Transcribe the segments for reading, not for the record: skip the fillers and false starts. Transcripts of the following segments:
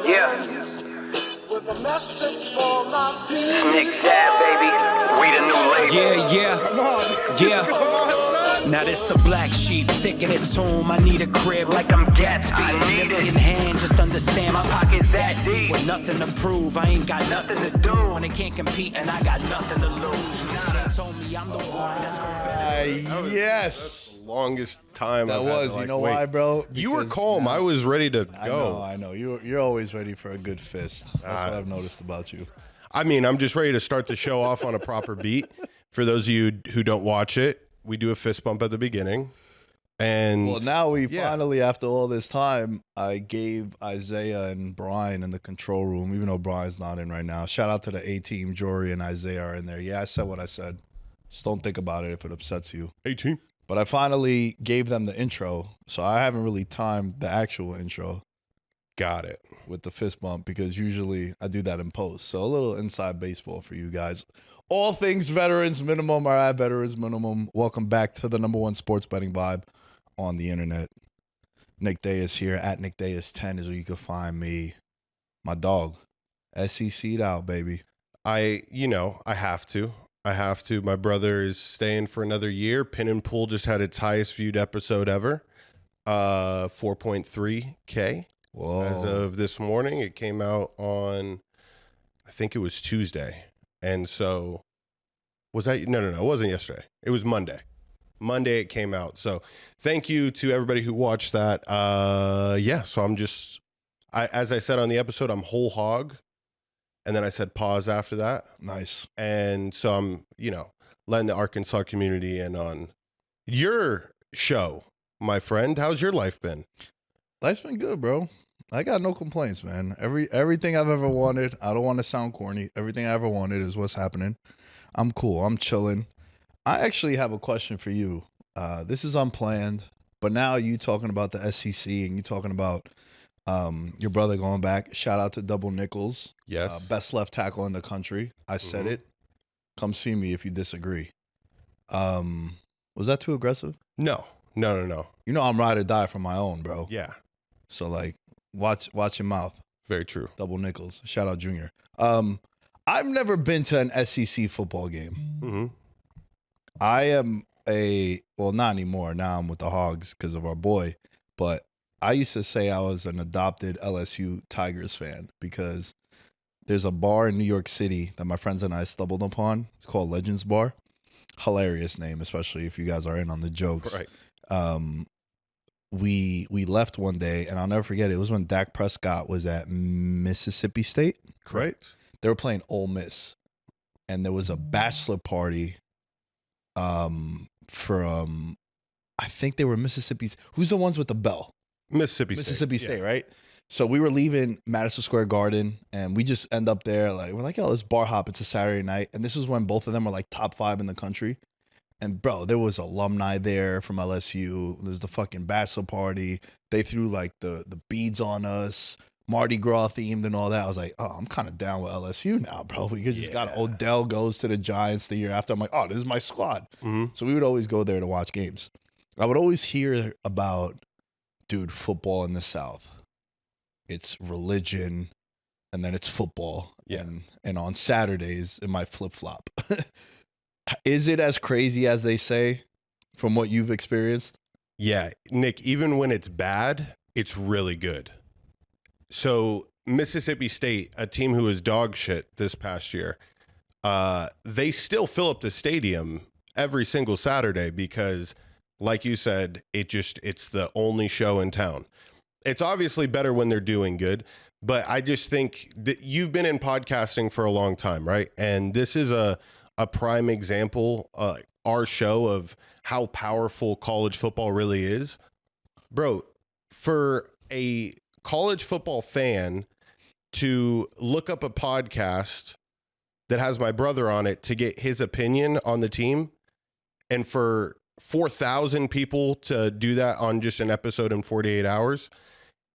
Yeah. With a message for my people. Nick Dad, baby. We the new label. Yeah. Come on. Yeah. Come on, son. Now this the black sheep sticking it to him. I need a crib like I'm Gatsby. I need it. In hand, just understand my pockets that deep. With nothing to prove, I ain't got nothing to do. When they can't compete and I got nothing to lose. You see, they told me I'm the one that's gonna Yes. That's the longest time That I've had was, to, you like, know wait. why, bro? You were Because calm. now- I was ready to go. I know. You're always ready for a good fist. That's what I've noticed about you. I mean, I'm just ready to start the show off on a proper beat. For those of you who don't watch it, we do a fist bump at the beginning. And Well, now we yeah. finally, after all this time, I gave Isaiah and Brian in the control room, even though Brian's not in right now. Shout out to the A-team. Jory and Isaiah are in there. Yeah, I said what I said. Just don't think about it if it upsets you. 18. But I finally gave them the intro, so I haven't really timed the actual intro Got it. with the fist bump because usually I do that in post. So a little inside baseball for you guys. All things Veterans Minimum are at Veterans Minimum. Welcome back to the number one sports betting vibe on the internet. Nick Day is here. At Nick Day is 10 is where you can find me. My dog. SEC'd out, baby. I have to. My brother is staying for another year. Pin and Pull just had its highest viewed episode ever. 4.3K. Whoa. As of this morning. It came out on, I think it was Tuesday. And so, was that? No, it wasn't yesterday. It was Monday. Monday it came out. So thank you to everybody who watched that. So I'm just, as I said on the episode, I'm whole hog. And then I said pause after that. Nice. And so I'm, letting the Arkansas community in on your show, my friend. How's your life been? Life's been good, bro. I got no complaints, man. Everything I've ever wanted, I don't want to sound corny. Everything I ever wanted is what's happening. I'm cool. I'm chilling. I actually have a question for you. This is unplanned, but now you talking about the SEC and you talking about your brother going back. Shout out to Double Nichols. Yes. Best left tackle in the country. I said it. Come see me if you disagree. Was that too aggressive? No. You know I'm ride or die for my own, bro. Yeah. So like, watch your mouth. Very true. Double Nichols. Shout out Junior. I've never been to an SEC football game. Mm-hmm. I am not anymore. Now I'm with the Hogs because of our boy. But I used to say I was an adopted LSU Tigers fan because there's a bar in New York City that my friends and I stumbled upon. It's called Legends Bar. Hilarious name, especially if you guys are in on the jokes. Right. We left one day, and I'll never forget it. It was when Dak Prescott was at Mississippi State. Correct. They were playing Ole Miss, and there was a bachelor party from, I think they were Mississippi's. Who's the ones with the bell? Mississippi State, right? So we were leaving Madison Square Garden, and we just end up there. We're like, yo, let's bar hop. It's a Saturday night. And this is when both of them were like top 5 in the country. And bro, there was alumni there from LSU. There's the fucking bachelor party. They threw like the beads on us, Mardi Gras themed and all that. I was like, oh, I'm kind of down with LSU now, bro. We could just got Odell goes to the Giants the year after. I'm like, oh, this is my squad. Mm-hmm. So we would always go there to watch games. I would always hear about, dude, football in the South. It's religion, and then it's football. Yeah. And on Saturdays, it might flip-flop. Is it as crazy as they say from what you've experienced? Yeah, Nick, even when it's bad, it's really good. So Mississippi State, a team who was dog shit this past year, they still fill up the stadium every single Saturday because, like you said, it's the only show in town. It's obviously better when they're doing good, but I just think that you've been in podcasting for a long time, right? And this is a prime example, our show, of how powerful college football really is. Bro, for a college football fan to look up a podcast that has my brother on it to get his opinion on the team, and for 4,000 people to do that on just an episode in 48 hours,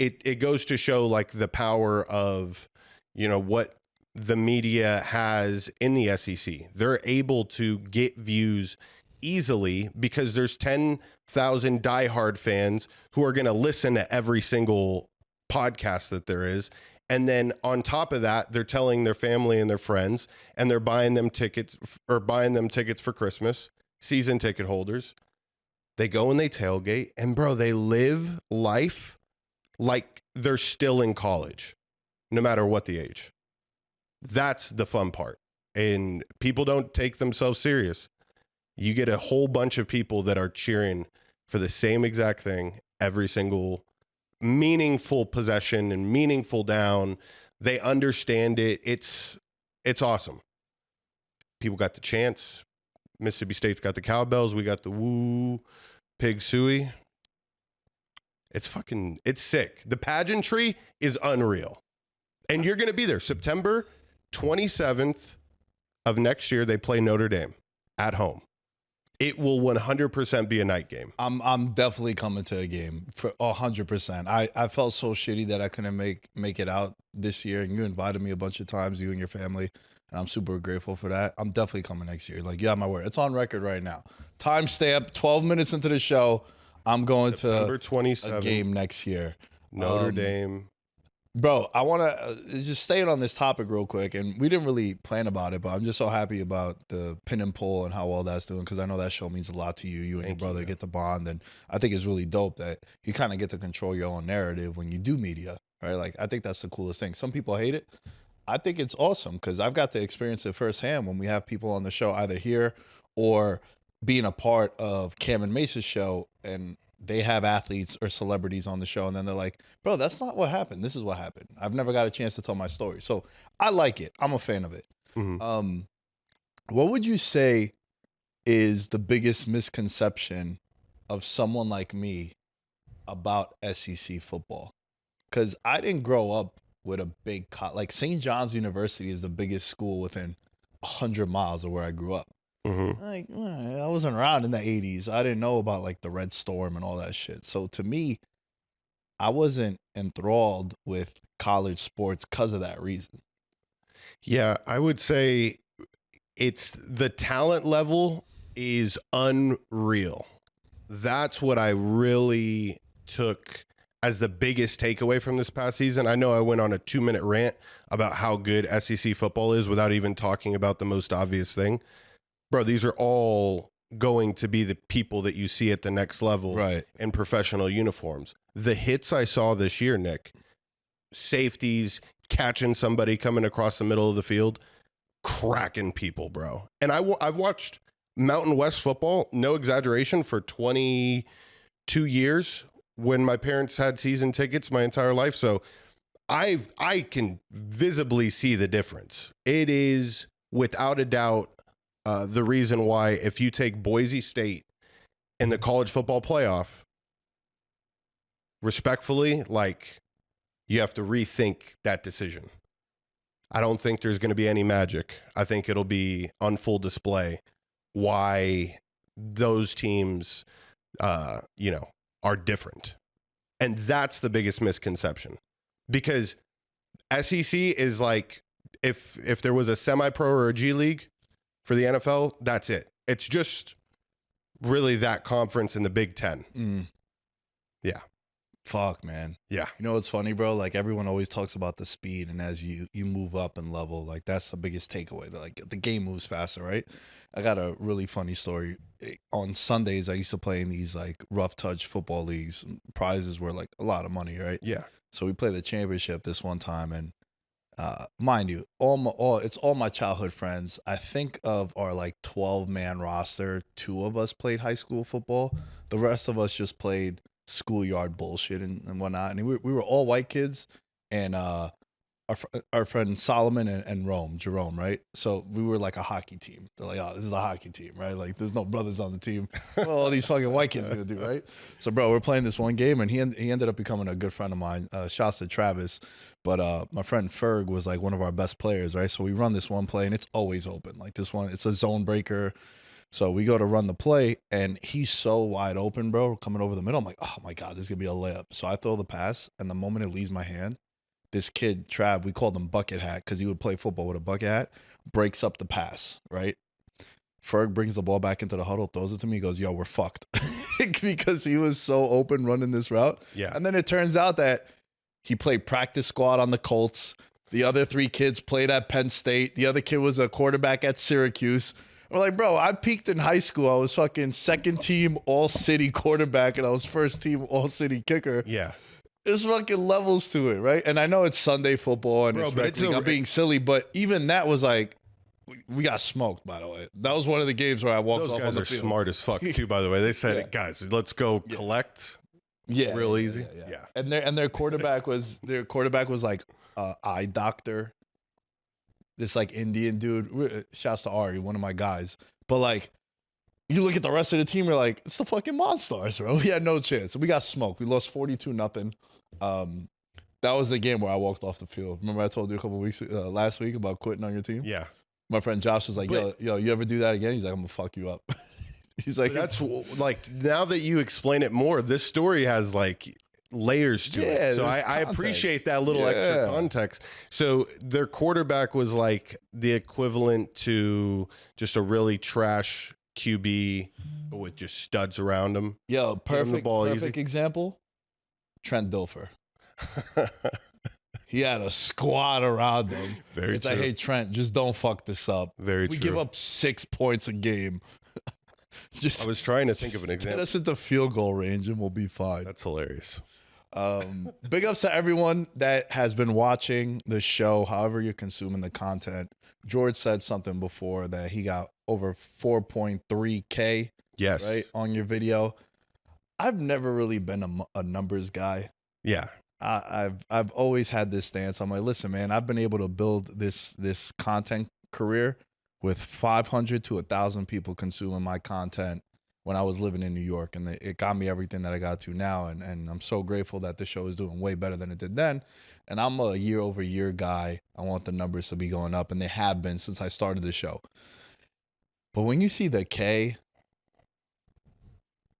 it goes to show like the power of, what the media has in the SEC. They're able to get views easily because there's 10,000 diehard fans who are going to listen to every single podcast that there is. And then on top of that, they're telling their family and their friends, and they're buying them tickets for Christmas, season ticket holders. They go and they tailgate, and bro, they live life like they're still in college, no matter what the age. That's the fun part. And people don't take themselves serious. You get a whole bunch of people that are cheering for the same exact thing every single meaningful possession and meaningful down. They understand it. It's awesome. People got the chants. Mississippi State's got the cowbells. We got the woo pig suey. It's sick. The pageantry is unreal. And you're going to be there. September 27th of next year, they play Notre Dame at home. It will 100% be a night game. I'm definitely coming to a game for 100%. I felt so shitty that I couldn't make it out this year, and you invited me a bunch of times, you and your family, and I'm super grateful for that. I'm definitely coming next year. Like, you have my word. It's on record right now. Timestamp, 12 minutes into the show, I'm going September to 27th, a game next year. Notre Dame. Bro, I want to just stay on this topic real quick, and we didn't really plan about it, but I'm just so happy about the pin and pull and how well that's doing, because I know that show means a lot to you. You and your brother get the bond, and I think it's really dope that you kind of get to control your own narrative when you do media, right? Like, I think that's the coolest thing. Some people hate it. I think it's awesome, because I've got to experience it firsthand when we have people on the show either here or being a part of Cam and Mace's show, and they have athletes or celebrities on the show, and then they're like, bro, that's not what happened. This is what happened. I've never got a chance to tell my story. So I like it. I'm a fan of it. Mm-hmm. What would you say is the biggest misconception of someone like me about SEC football? Because I didn't grow up with a big like St. John's University is the biggest school within 100 miles of where I grew up. Mm-hmm. Like, I wasn't around in the 80s. I didn't know about like the Red Storm and all that shit. So to me, I wasn't enthralled with college sports because of that reason. Yeah, I would say it's the talent level is unreal. That's what I really took as the biggest takeaway from this past season. I know I went on a 2-minute rant about how good SEC football is without even talking about the most obvious thing. Bro, these are all going to be the people that you see at the next level, right, in professional uniforms. The hits I saw this year, Nick, safeties, catching somebody coming across the middle of the field, cracking people, bro. And I've watched Mountain West football, no exaggeration, for 22 years when my parents had season tickets my entire life. So I can visibly see the difference. It is without a doubt the reason why, if you take Boise State in the college football playoff, respectfully, like, you have to rethink that decision. I don't think there's going to be any magic. I think it'll be on full display why those teams, are different. And that's the biggest misconception, because SEC is like, if there was a semi-pro or a G League for the NFL, that's it. It's just really that conference in the Big Ten. Yeah. Fuck, man. Yeah. You know what's funny, bro? Like, everyone always talks about the speed, and as you move up in level, like, that's the biggest takeaway. Like, the game moves faster, right? I got a really funny story. On Sundays, I used to play in these like rough touch football leagues. Prizes were like a lot of money, right? Yeah. So we played the championship this one time, and mind you, it's all my childhood friends. I think of our like 12-man roster, 2 of us played high school football. The rest of us just played schoolyard bullshit and whatnot. And we were all white kids, and our friend Solomon and Jerome, right? So we were like a hockey team. They're like, oh, this is a hockey team, right? Like, there's no brothers on the team. What are all these fucking white kids gonna do, right? So, bro, we're playing this one game, and he ended up becoming a good friend of mine. Shouts to Travis. But my friend Ferg was like one of our best players, right? So we run this one play, and it's always open. Like, this one, it's a zone breaker. So we go to run the play, and he's so wide open, bro, coming over the middle. I'm like, oh my God, this is gonna be a layup. So I throw the pass, and the moment it leaves my hand, this kid, Trav, we called him Bucket Hat because he would play football with a bucket hat, breaks up the pass, right? Ferg brings the ball back into the huddle, throws it to me, he goes, yo, we're fucked. Because he was so open running this route. Yeah. And then it turns out that He played practice squad on the Colts. The other 3 kids played at Penn State. The other kid was a quarterback at Syracuse. I'm like, bro, I peaked in high school. I was fucking second team all-city quarterback, and I was first team all-city kicker. Yeah. There's fucking levels to it, right? And I know it's Sunday football and Bro, but I'm being silly, but even that was like, we got smoked, by the way. That was one of the games where I walked Those off guys on the are field. smart as fuck too, by the way. They said, Yeah. guys, let's go collect. Yeah. Real easy. Yeah. And their quarterback was like eye doctor. This like Indian dude. Shouts to Ari, one of my guys. But like, you look at the rest of the team, you're like, it's the fucking Monstars, bro. We had no chance. We got smoked. We lost 42-0. That was the game where I walked off the field. Remember I told you a couple weeks last week about quitting on your team? Yeah. My friend Josh was like, yo, you ever do that again? He's like, I'm gonna fuck you up. He's like, That's like, now that you explain it more, this story has like layers to it. So I context. appreciate that little extra context. So their quarterback was like the equivalent to just a really trash QB with just studs around him. Yo, perfect easy. example. Trent Dilfer. He had a squad around him. Very it's true. like, hey, Trent, just don't fuck this up. Very we true. give up 6 points a game. I was trying to think of an Get example. us into field goal range and we'll be fine. That's hilarious. Big ups to everyone that has been watching the show, however you're consuming the content. George said something before that he got over 4.3K Yes. right on your video. I've never really been a numbers guy. Yeah. I've always had this stance. I'm like, listen, man, I've been able to build this content career with 500 to 1,000 people consuming my content when I was living in New York, and it got me everything that I got to now, and I'm so grateful that the show is doing way better than it did then. And I'm a year-over-year guy. I want the numbers to be going up, and they have been since I started the show. But when you see the K,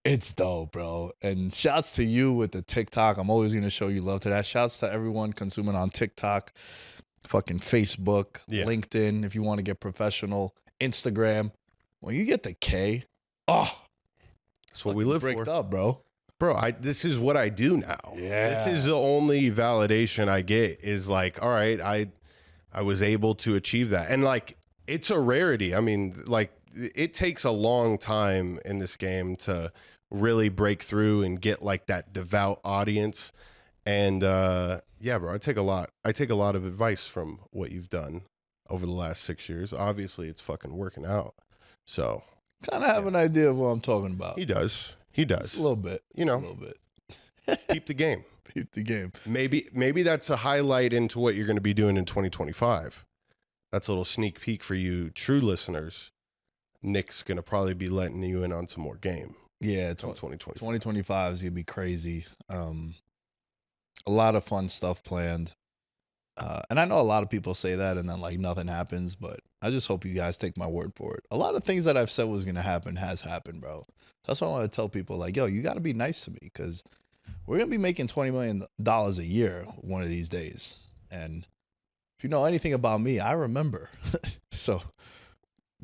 it's dope, bro. And shouts to you with the TikTok. I'm always going to show you love to that. Shouts to everyone consuming on TikTok, fucking Facebook, LinkedIn, if you want to get professional, Instagram. When you get the K, that's what we live bricked for. up, bro. Bro, this is what I do now. Yeah. This is the only validation I get is like, all right, I was able to achieve that. And like, it's a rarity. I mean, like, it takes a long time in this game to really break through and get like that devout audience. And yeah, bro, I take a lot of advice from what you've done over the last 6 years. Obviously, it's fucking working out. So Kind of have an idea of what I'm talking about. he does. He does. Just a little bit. You know. Just a little bit. Keep the game. Keep the game. Maybe that's a highlight into what you're going to be doing in 2025. That's a little sneak peek for you true listeners. Nick's going to probably be letting you in on some more game. Yeah, 2025. 2025 is going to be crazy. A lot of fun stuff planned. And I know a lot of people say that and then like nothing happens, but I just hope you guys take my word for it. A lot of things that I've said was going to happen has happened, bro. That's why I want to tell people like, yo, you got to be nice to me because we're going to be making $20 million a year one of these days. And if you know anything about me, I remember. So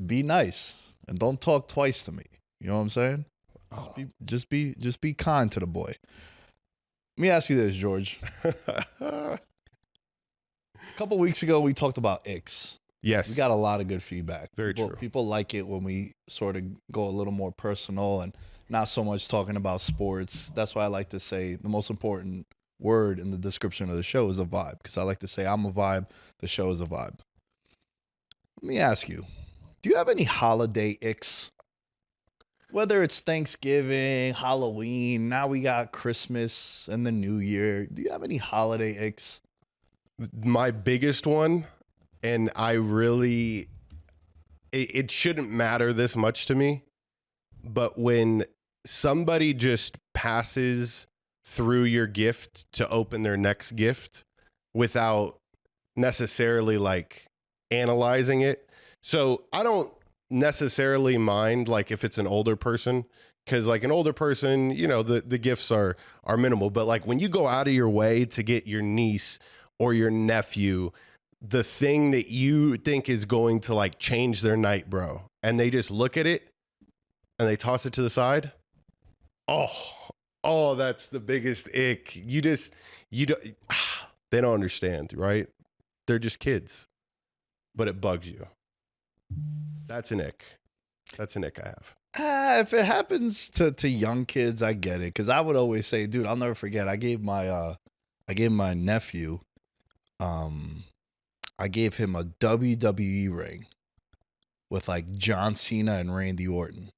be nice and don't talk twice to me. You know what I'm saying? Just be kind to the boy. Let me ask you this, George. A couple weeks ago, we talked about Icks. Yes. We got a lot of good feedback. Very true. People like it when we sort of go a little more personal and not so much talking about sports. That's why I like to say the most important word in the description of the show is a vibe, because I like to say I'm a vibe, the show is a vibe. Let me ask you, do you have any holiday icks? Whether it's Thanksgiving, Halloween, now we got Christmas and the New Year. Do you have any holiday icks? My biggest one, and it shouldn't matter this much to me, but when somebody just passes through your gift to open their next gift without necessarily like analyzing it. So I don't necessarily mind like if it's an older person, because like an older person, you know, the gifts are minimal, but like when you go out of your way to get your niece or your nephew the thing that you think is going to like change their night, bro, and they just look at it and they toss it to the side, oh, that's the biggest ick. You don't, They don't understand, right? They're just kids, but it bugs you. That's an ick. That's an ick I have. If it happens to young kids, I get it. Cause I would always say, dude, I'll never forget. I gave my nephew, I gave him a WWE ring with like John Cena and Randy Orton.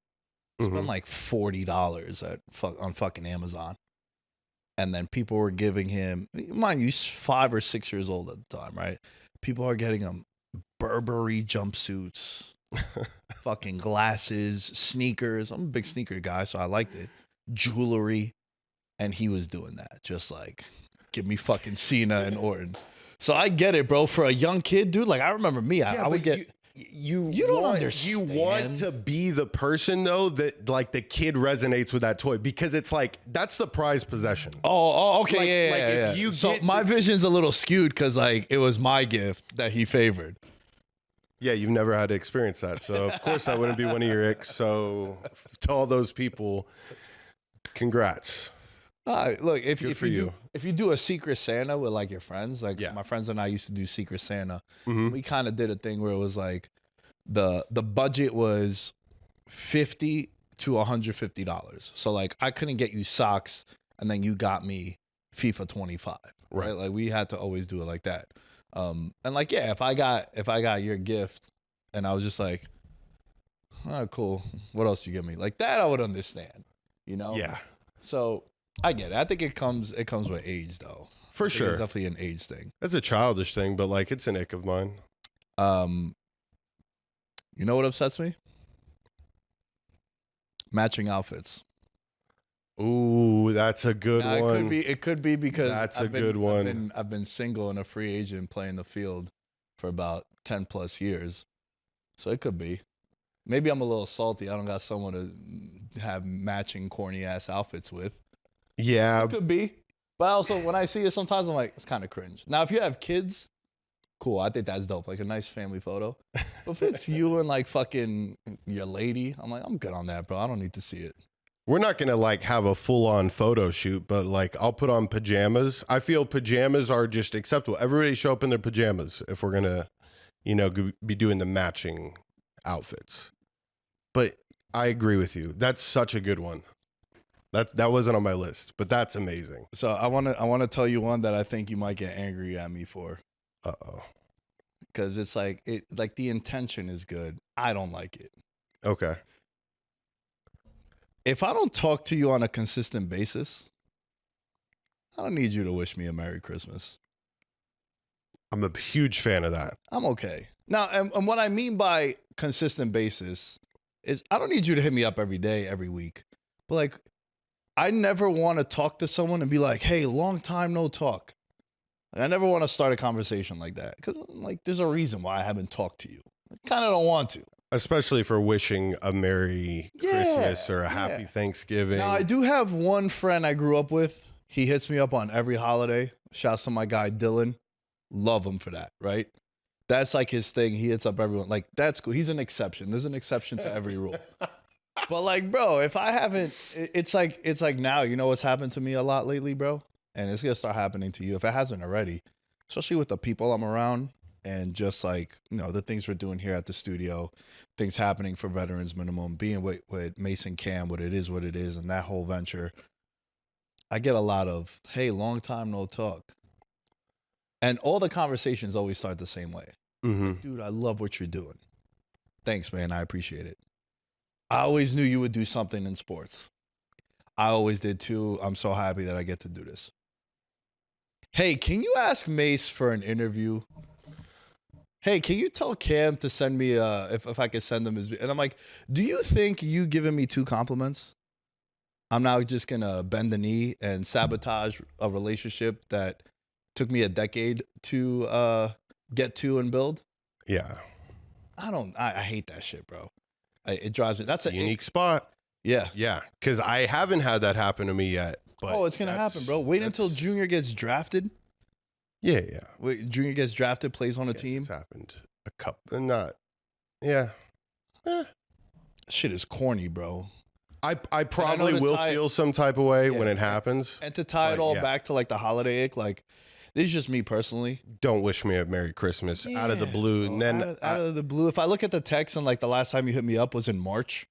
Spent like $40 on fucking Amazon. And then people were giving him, mind you, he's 5 or 6 years old at the time, right? People are getting him Burberry jumpsuits, fucking glasses, sneakers. I'm a big sneaker guy, so I liked it. Jewelry. And he was doing that. Just like, give me fucking Cena and Orton. So I get it, bro. For a young kid, dude, like I remember me, I would get... You don't understand. You want to be the person though that like the kid resonates with that toy because it's like that's the prized possession. Oh, okay, Like- yeah, like yeah, if yeah. you So get my the- vision's a little skewed because like it was my gift that he favored. Yeah, you've never had to experience that, so of course that wouldn't be one of your icks. So to all those people, congrats. Look, if Good for you you. do, if you do a Secret Santa with like your friends, like Yeah. my friends and I used to do Secret Santa. Mhm. We kind of did a thing where it was like the budget was $50 to $150. So like I couldn't get you socks, and then you got me FIFA 25, right? Right. Like we had to always do it like that. And like yeah, if I got your gift, and I was just like, oh cool, what else you give me? Like that, I would understand, you know? Yeah, So I get it. I think it comes with age though. for I think sure. it's definitely an age thing. That's a childish thing, but like it's an ick of mine. You know what upsets me? Matching outfits. Ooh, that's a good Now, one. It could be because That's a good one. I've been single and a free agent playing the field for about 10 plus years. So it could be. Maybe I'm a little salty. I don't got someone to have matching corny ass outfits with. Yeah, It could be. But also when I see it sometimes I'm like, it's kind of cringe. Now if you have kids, cool. I think that's dope. Like a nice family photo. But if it's you and like fucking your lady, I'm like, I'm good on that, bro. I don't need to see it. we're not gonna like have a full-on photo shoot, but like I'll put on pajamas. I feel pajamas are just acceptable. Everybody show up in their pajamas if we're gonna, be doing the matching outfits. But I agree with you. That's such a good one. That wasn't on my list, but that's amazing. So I wanna tell you one that I think you might get angry at me for. Uh-oh. Because it's like the intention is good. I don't like it. Okay. If I don't talk to you on a consistent basis, I don't need you to wish me a Merry Christmas. I'm a huge fan of that. I'm okay. Now, and what I mean by consistent basis is I don't need you to hit me up every day, every week. But like, I never want to talk to someone and be like, hey, long time no talk. I never want to start a conversation like that because like there's a reason why I haven't talked to you. I kind of don't want to. Especially for wishing a Merry Christmas or a Happy Thanksgiving. Now, I do have one friend I grew up with. He hits me up on every holiday. Shouts to my guy, Dylan. Love him for that, right? That's like his thing. He hits up everyone. Like, that's cool. He's an exception. There's an exception to every rule. But like, bro, if I haven't, it's like now, you know what's happened to me a lot lately, bro? And it's going to start happening to you if it hasn't already, especially with the people I'm around. And just like, the things we're doing here at the studio, things happening for Veterans Minimum, being with Mason Cam, what it is, and that whole venture. I get a lot of, hey, long time no talk. And all the conversations always start the same way. Mm-hmm. Dude, I love what you're doing. Thanks, man. I appreciate it. I always knew you would do something in sports. I always did too. I'm so happy that I get to do this. Hey, can you ask Mace for an interview? Hey, can you tell Cam to send me if I could send them his, and I'm like, do you think you giving me 2 compliments, I'm now just gonna bend the knee and sabotage a relationship that took me a decade to get to and build? Yeah. I hate that shit, bro. It drives me. That's a Unique spot. Yeah. Yeah. Because I haven't had that happen to me yet. But Oh, it's gonna happen, bro. Wait until Junior gets drafted. Yeah. Wait, Junior gets drafted, plays on a Yes, team. It's happened a couple. Not. Yeah. Shit is corny, bro. I probably to will tie- feel some type of way Yeah. when it happens. And to tie it But, all yeah. back to like the holiday ick, like This is just me personally. Don't wish me a Merry Christmas out of the blue. Bro, And then out of the blue. If I look at the text and like the last time you hit me up was in March.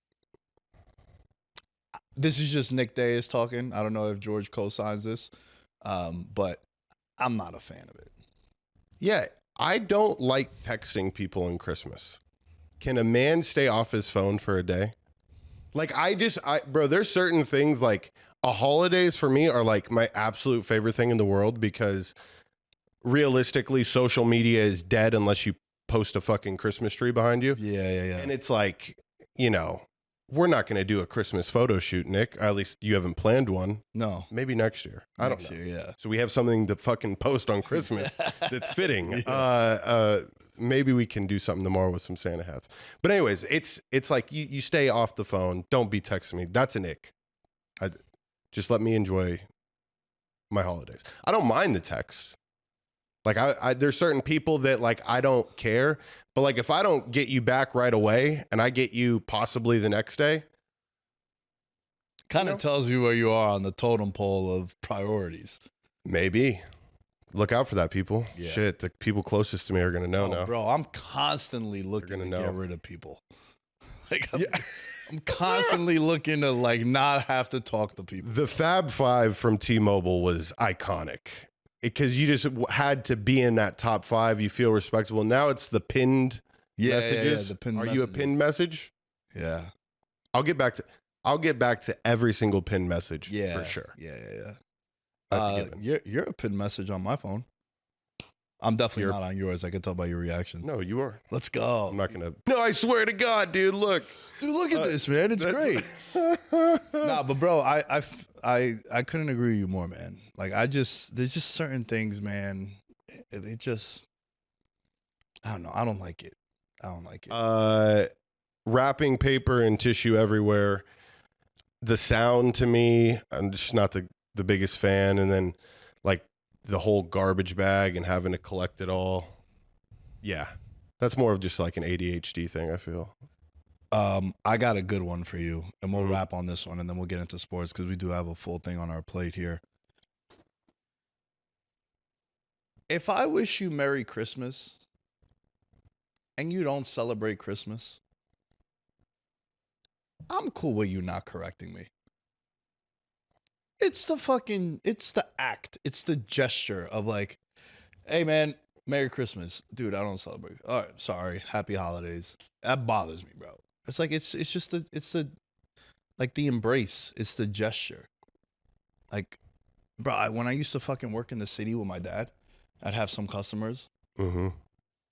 This is just Nick Day is talking. I don't know if George co-signs this, but I'm not a fan of it. yeah, I don't like texting people on Christmas. Can a man stay off his phone for a day? Like bro, there's certain things like holidays for me are like my absolute favorite thing in the world because realistically, social media is dead unless you post a fucking Christmas tree behind you. Yeah. And it's like, we're not going to do a Christmas photo shoot, Nick. At least you haven't planned one. No. Maybe next year. I don't know. Next year, yeah. So we have something to fucking post on Christmas that's fitting. Maybe we can do something tomorrow with some Santa hats. But anyways, it's like you stay off the phone. Don't be texting me. That's an ick. Just let me enjoy my holidays. I don't mind the text. Like there's certain people that like I don't care. But like if I don't get you back right away and I get you possibly the next day. Kind of tells you where you are on the totem pole of priorities. Maybe. Look out for that, people. Yeah. Shit, the people closest to me are going to know now. Bro, I'm constantly looking to get rid of people. Like I'm constantly looking to like not have to talk to people. The Fab Five from T-Mobile was iconic because you just had to be in that top 5. You feel respectable. Now it's the pinned messages. Yeah, the pinned you a pinned message? Yeah. I'll get back to every single pinned message for sure. Yeah. That's a given. You're a pinned message on my phone. I'm definitely not on yours. I can tell by your reaction. No, you are. Let's go. I'm not gonna. No, I swear to God, dude. Look. Dude, look at this, man. It's great. Nah, but bro, I couldn't agree with you more, man. Like there's just certain things, man. They just, I don't know. I don't like it. Wrapping paper and tissue everywhere. The sound to me, I'm just not the biggest fan. And then like the whole garbage bag and having to collect it all. Yeah. That's more of just like an ADHD thing, I feel. I got a good one for you, and we'll wrap on this one, and then we'll get into sports because we do have a full thing on our plate here. If I wish you Merry Christmas and you don't celebrate Christmas, I'm cool with you not correcting me. It's the act. It's the gesture of like, hey man, Merry Christmas. Dude, I don't celebrate. All right, sorry. Happy holidays. That bothers me, bro. It's like, it's just like the embrace. It's the gesture. Like, bro, when I used to fucking work in the city with my dad, I'd have some customers. Mm-hmm.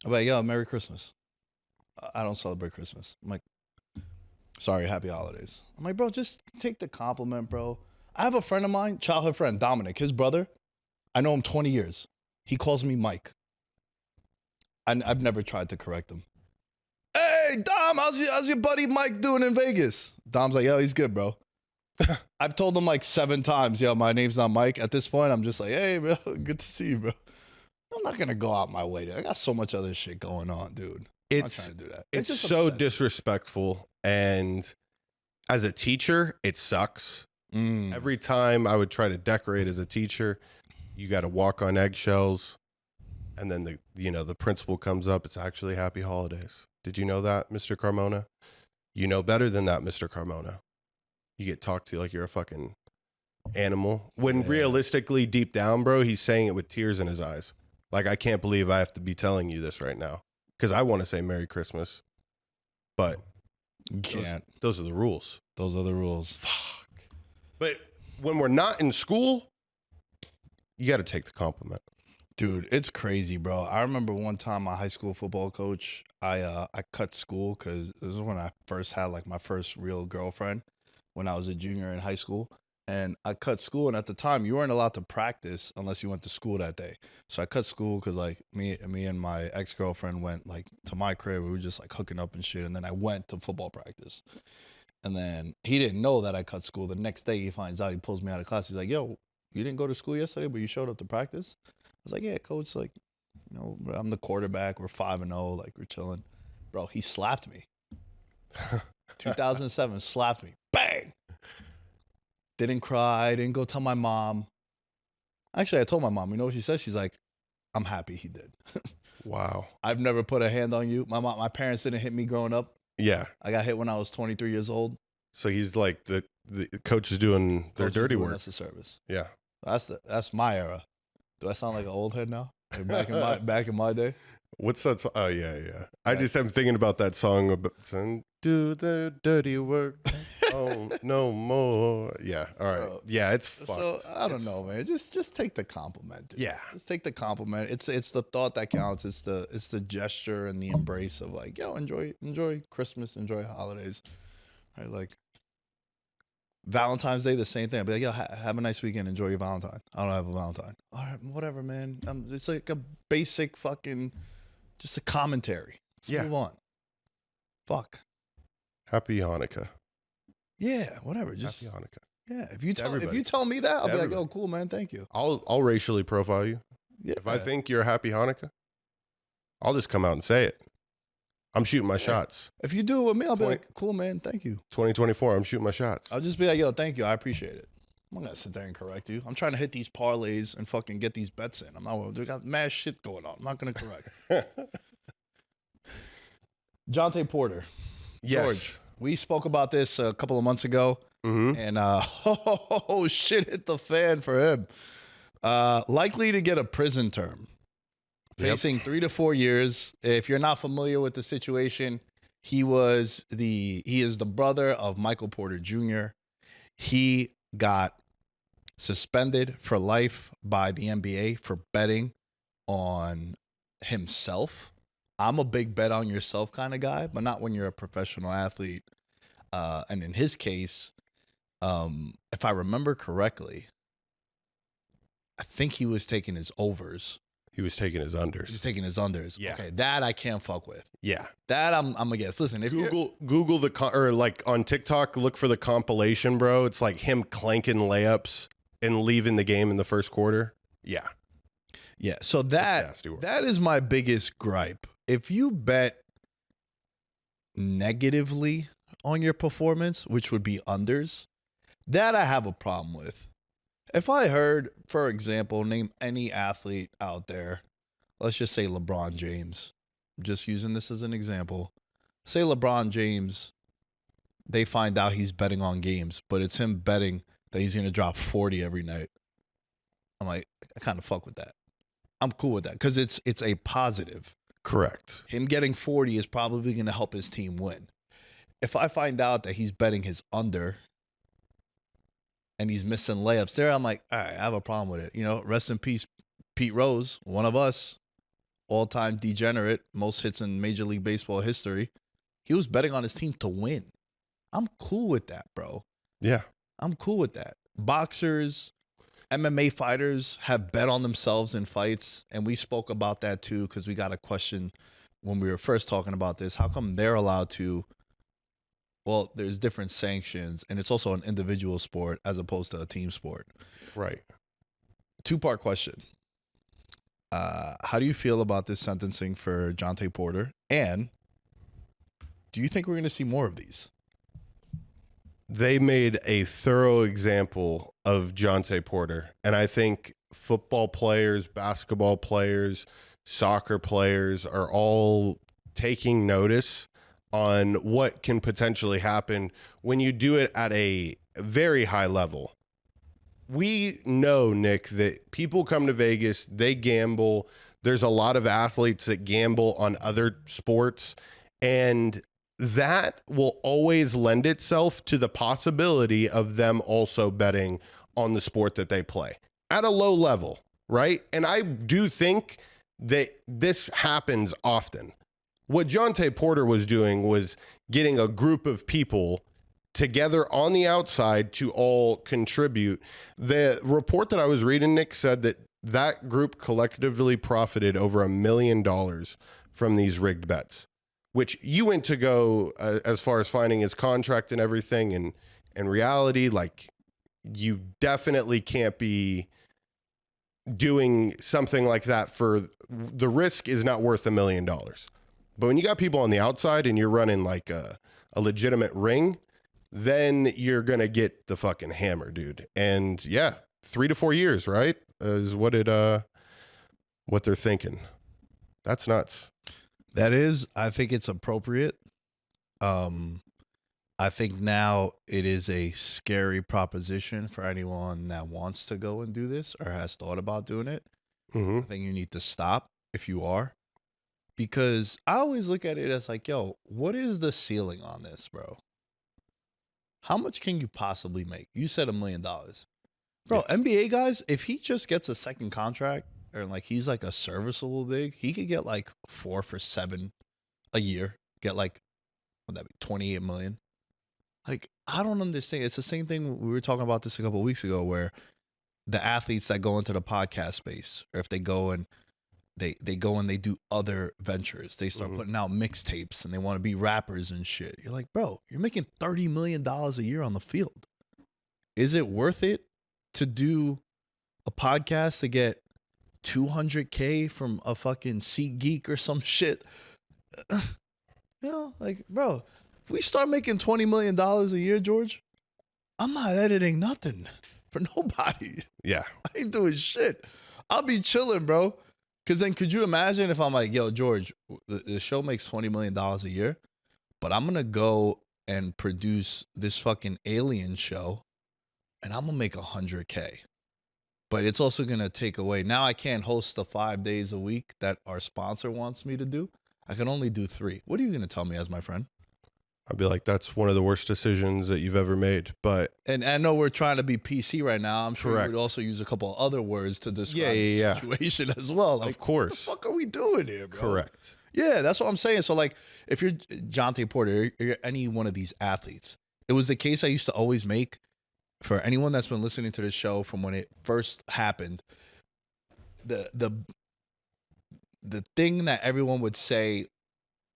I'm like, yo, Merry Christmas. I don't celebrate Christmas. I'm like, sorry, happy holidays. I'm like, bro, just take the compliment, bro. I have a friend of mine, childhood friend, Dominic, his brother. I know him 20 years. He calls me Mike. I've never tried to correct him. Hey, Dom, how's your buddy Mike doing in Vegas? Dom's like, yo, he's good, bro. I've told him like 7 times, yo, my name's not Mike. At this point, I'm just like, hey, bro, good to see you, bro. I'm not going to go out my way. I got so much other shit going on, dude. I'm not trying to do that. It's so disrespectful. And as a teacher, it sucks. Every time I would try to decorate as a teacher, you got to walk on eggshells. And then the principal comes up. It's actually happy holidays. Did you know that, Mr. Carmona? You know better than that, Mr. Carmona. You get talked to like you're a fucking animal. When realistically, deep down, bro, he's saying it with tears in his eyes. Like, I can't believe I have to be telling you this right now. Because I want to say Merry Christmas. But you can't. Those are the rules. Those are the rules. Fuck. But when we're not in school, you got to take the compliment. Dude, it's crazy, bro. I remember one time my high school football coach, I cut school because this is when I first had like my first real girlfriend when I was a junior in high school. And I cut school, and at the time, you weren't allowed to practice unless you went to school that day. So I cut school because like me and my ex-girlfriend went like to my crib. We were just like hooking up and shit. And then I went to football practice. And then he didn't know that I cut school. The next day he finds out, he pulls me out of class. He's like, yo, you didn't go to school yesterday, but you showed up to practice? I was like, yeah, coach, like, I'm the quarterback. We're 5-0, like we're chilling. Bro, he slapped me. 2007, slapped me. Bang! Didn't cry, didn't go tell my mom. Actually, I told my mom, you know what she said? She's like, I'm happy he did. Wow. I've never put a hand on you. My parents didn't hit me growing up. Yeah. I got hit when I was 23 years old. So he's like the coach is doing their dirty work. That's the service. Yeah. That's my era. Do I sound like an old head now? Like back in my day. What's that song? Oh yeah. I just am thinking about that song about do the dirty work. Oh no more. Yeah. All right. Yeah, it's fucked. So I don't know, man. Just take the compliment. Dude. Yeah. Just take the compliment. It's the thought that counts. It's the gesture and the embrace of like, yo, enjoy Christmas, enjoy holidays. Right? Like Valentine's Day, the same thing. I'd be like, yo, have a nice weekend. Enjoy your Valentine. I don't have a Valentine. All right, whatever, man. It's like a basic fucking, just a commentary. Let's move on. Fuck. Happy Hanukkah. Yeah, whatever. Just Happy Hanukkah. yeah. If you tell me that, I'll be like, oh, cool, man. Thank you. I'll racially profile you. Yeah. If I think you're a happy Hanukkah, I'll just come out and say it. I'm shooting my shots. If you do it with me, I'll be like, cool, man. Thank you. 2024, I'm shooting my shots. I'll just be like, yo, thank you. I appreciate it. I'm not going to sit there and correct you. I'm trying to hit these parlays and fucking get these bets in. I'm not, we got mad shit going on. I'm not going to correct. Jontay Porter. Yes. George, we spoke about this a couple of months ago. Mm-hmm. And shit hit the fan for him. Likely to get a prison term. Facing 3 to 4 years. If you're not familiar with the situation, he is the brother of Michael Porter Jr. He got suspended for life by the NBA for betting on himself. I'm a big bet on yourself kind of guy, but not when you're a professional athlete. And in his case, if I remember correctly, I think he was taking his overs. He was taking his unders. Yeah. Okay, that I can't fuck with. Yeah. That I'm against. Listen, if Google or like on TikTok, look for the compilation, bro. It's like him clanking layups and leaving the game in the first quarter. Yeah. Yeah. So that is my biggest gripe. If you bet negatively on your performance, which would be unders, that I have a problem with. If I heard, for example, name any athlete out there, let's just say LeBron James, I'm just using this as an example. Say LeBron James, they find out he's betting on games, but it's him betting that he's going to drop 40 every night. I'm like, I kind of fuck with that. I'm cool with that because it's a positive. Correct. Him getting 40 is probably going to help his team win. If I find out that he's betting his under and he's missing layups there, I'm like, all right, I have a problem with it. You know, rest in peace, Pete Rose, one of us, all-time degenerate, most hits in Major League Baseball history. He was betting on his team to win. I'm cool with that, bro. Yeah. I'm cool with that. Boxers, MMA fighters have bet on themselves in fights, and we spoke about that too because we got a question when we were first talking about this. How come they're allowed to? Well, there's different sanctions, and it's also an individual sport as opposed to a team sport. Right. Two-part question. How do you feel about this sentencing for Jontay Porter? And do you think we're going to see more of these? They made a thorough example of Jontay Porter. And I think football players, basketball players, soccer players are all taking notice on what can potentially happen when you do it at a very high level. We know, Nick, that people come to Vegas, they gamble. There's a lot of athletes that gamble on other sports, and that will always lend itself to the possibility of them also betting on the sport that they play at a low level, right? And I do think that this happens often. What Jontay Porter was doing was getting a group of people together on the outside to all contribute. The report that I was reading, Nick, said that that group collectively profited over $1 million from these rigged bets, which you went to go as far as finding his contract and everything. And in reality, like, you definitely can't be doing something like that for the risk is not worth $1 million. But when you got people on the outside and you're running like a legitimate ring, then you're going to get the fucking hammer, dude. And yeah, 3 to 4 years, right? is what they're thinking. That's nuts. That is, I think it's appropriate. I think now it is a scary proposition for anyone that wants to go and do this or has thought about doing it. Mm-hmm. I think you need to stop if you are. Because I always look at it as like, yo, what is the ceiling on this, bro? How much can you possibly make? You said $1 million. Bro, yeah. NBA guys, if he just gets a second contract or like he's like a serviceable big, he could get like 4 for $7 a year. Get like, what would that be, 28 million? Like, I don't understand. It's the same thing. We were talking about this a couple of weeks ago where the athletes that go into the podcast space, or if they go and they go and they do other ventures, they start putting out mixtapes and they want to be rappers and shit. You're like, bro, you're making $30 million a year on the field. Is it worth it to do a podcast to get $200K from a fucking SeatGeek or some shit? You know, like, bro, if we start making $20 million a year, George, I'm not editing nothing for nobody. Yeah. I ain't doing shit. I'll be chilling, bro. Because then could you imagine if I'm like, yo, George, the show makes $20 million a year, but I'm going to go and produce this fucking alien show and I'm going to make $100K. But it's also going to take away. Now I can't host the 5 days a week that our sponsor wants me to do. I can only do 3. What are you going to tell me as my friend? I'd be like, that's one of the worst decisions that you've ever made. But and I know we're trying to be PC right now. I'm sure correct. you would also use a couple of other words to describe the situation as well. Like, of course. What the fuck are we doing here, bro? Correct. Yeah, that's what I'm saying. So, like, if you're Jontay Porter, or you're any one of these athletes, it was the case I used to always make for anyone that's been listening to this show from when it first happened. The thing that everyone would say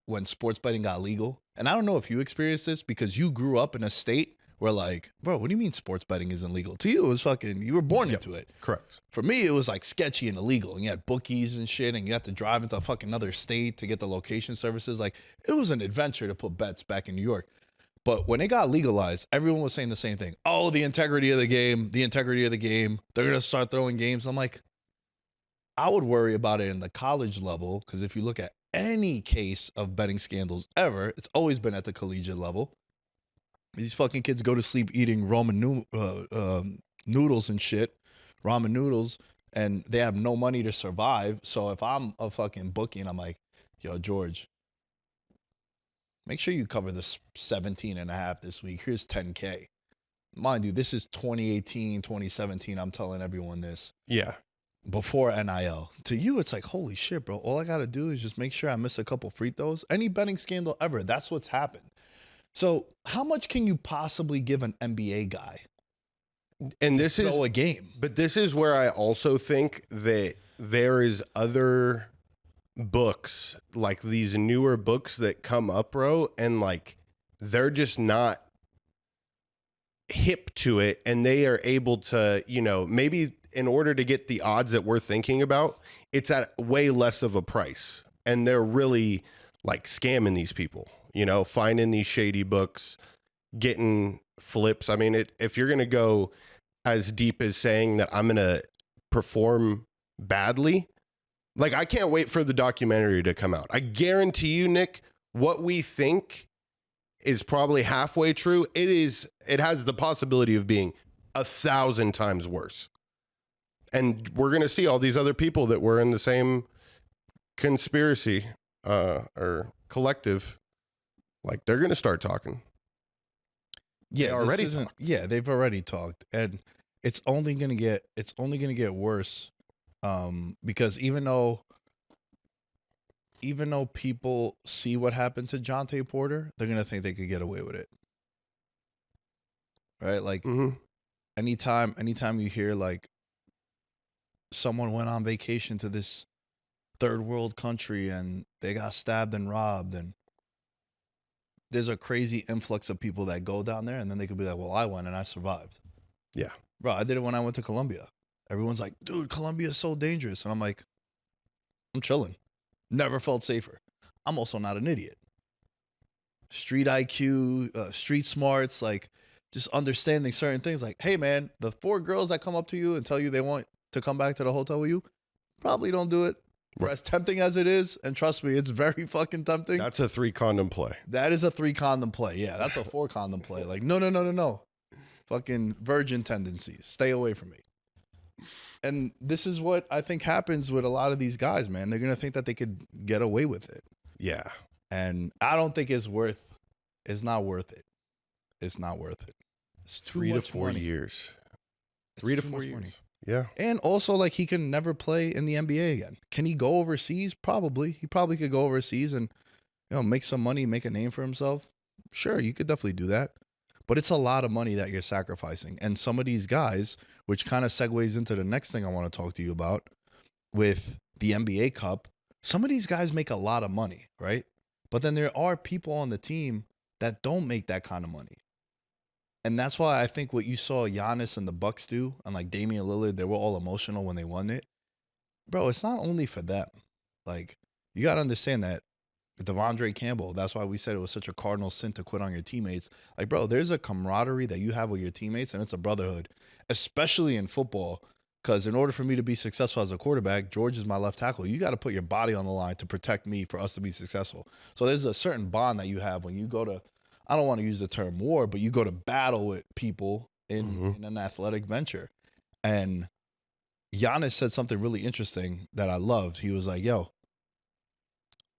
when sports betting got legal, and I don't know if you experienced this because you grew up in a state where like, bro, what do you mean sports betting isn't legal? To you, it was fucking, you were born into it. Correct. For me, it was like sketchy and illegal. And you had bookies and shit, and you had to drive into a fucking another state to get the location services. Like, it was an adventure to put bets back in New York. But when it got legalized, everyone was saying the same thing. Oh, the integrity of the game, the integrity of the game. They're going to start throwing games. I'm like, I would worry about it in the college level, because if you look at any case of betting scandals ever, it's always been at the collegiate level. These fucking kids go to sleep eating noodles and shit, ramen noodles, and they have no money to survive. So if I'm a fucking bookie and I'm like, yo, George, make sure you cover this 17.5 this week. Here's 10K. Mind you, this is 2018, 2017. I'm telling everyone this. Yeah. Before NIL. To you, it's like, holy shit, bro. All I got to do is just make sure I miss a couple free throws. Any betting scandal ever, that's what's happened. So how much can you possibly give an NBA guy? And this is a game. But this is where I also think that there is other books, like these newer books that come up, bro, and like they're just not hip to it, and they are able to, you know, maybe in order to get the odds that we're thinking about, it's at way less of a price. And they're really like scamming these people, you know, finding these shady books, getting flips. I mean, if you're going to go as deep as saying that I'm going to perform badly, like I can't wait for the documentary to come out. I guarantee you, Nick, what we think is probably halfway true. It has the possibility of being 1,000 times worse. And we're going to see all these other people that were in the same conspiracy or collective. Like, they're going to start talking. Yeah, they already talked. Yeah, they've already talked, and it's only going to get worse, because even though people see what happened to Jontay Porter, they're going to think they could get away with it, right? Like, anytime you hear like someone went on vacation to this third world country and they got stabbed and robbed, and there's a crazy influx of people that go down there, and then they could be like, well, I went and I survived. Yeah. Bro, I did it when I went to Colombia. Everyone's like, dude, Colombia is so dangerous. And I'm like, I'm chilling. Never felt safer. I'm also not an idiot. Street IQ, street smarts, like just understanding certain things. Like, hey, man, the 4 girls that come up to you and tell you they want to come back to the hotel with you, probably don't do it. For as tempting as it is, and trust me, it's very fucking tempting. That's a 3 condom play. That is a 3 condom play. Yeah, that's a 4 condom play. Like, no. Fucking virgin tendencies. Stay away from me. And this is what I think happens with a lot of these guys, man. They're going to think that they could get away with it. Yeah. And I don't think it's not worth it. It's not worth it. It's 3 to 4 years. 3 to 4 years. Money. Yeah. And also, like, he can never play in the NBA again. Can he go overseas? Probably. He probably could go overseas and, make some money, make a name for himself. Sure, you could definitely do that. But it's a lot of money that you're sacrificing. And some of these guys, which kind of segues into the next thing I want to talk to you about with the NBA Cup, some of these guys make a lot of money, right? But then there are people on the team that don't make that kind of money. And that's why I think what you saw Giannis and the Bucks do, and like Damian Lillard, they were all emotional when they won it. Bro, it's not only for them. Like, you got to understand that Devondre Campbell, that's why we said it was such a cardinal sin to quit on your teammates. Like, bro, there's a camaraderie that you have with your teammates, and it's a brotherhood, especially in football. Because in order for me to be successful as a quarterback, George is my left tackle. You got to put your body on the line to protect me for us to be successful. So there's a certain bond that you have when you go to, I don't want to use the term war, but you go to battle with people in an athletic venture. And Giannis said something really interesting that I loved. He was like, yo,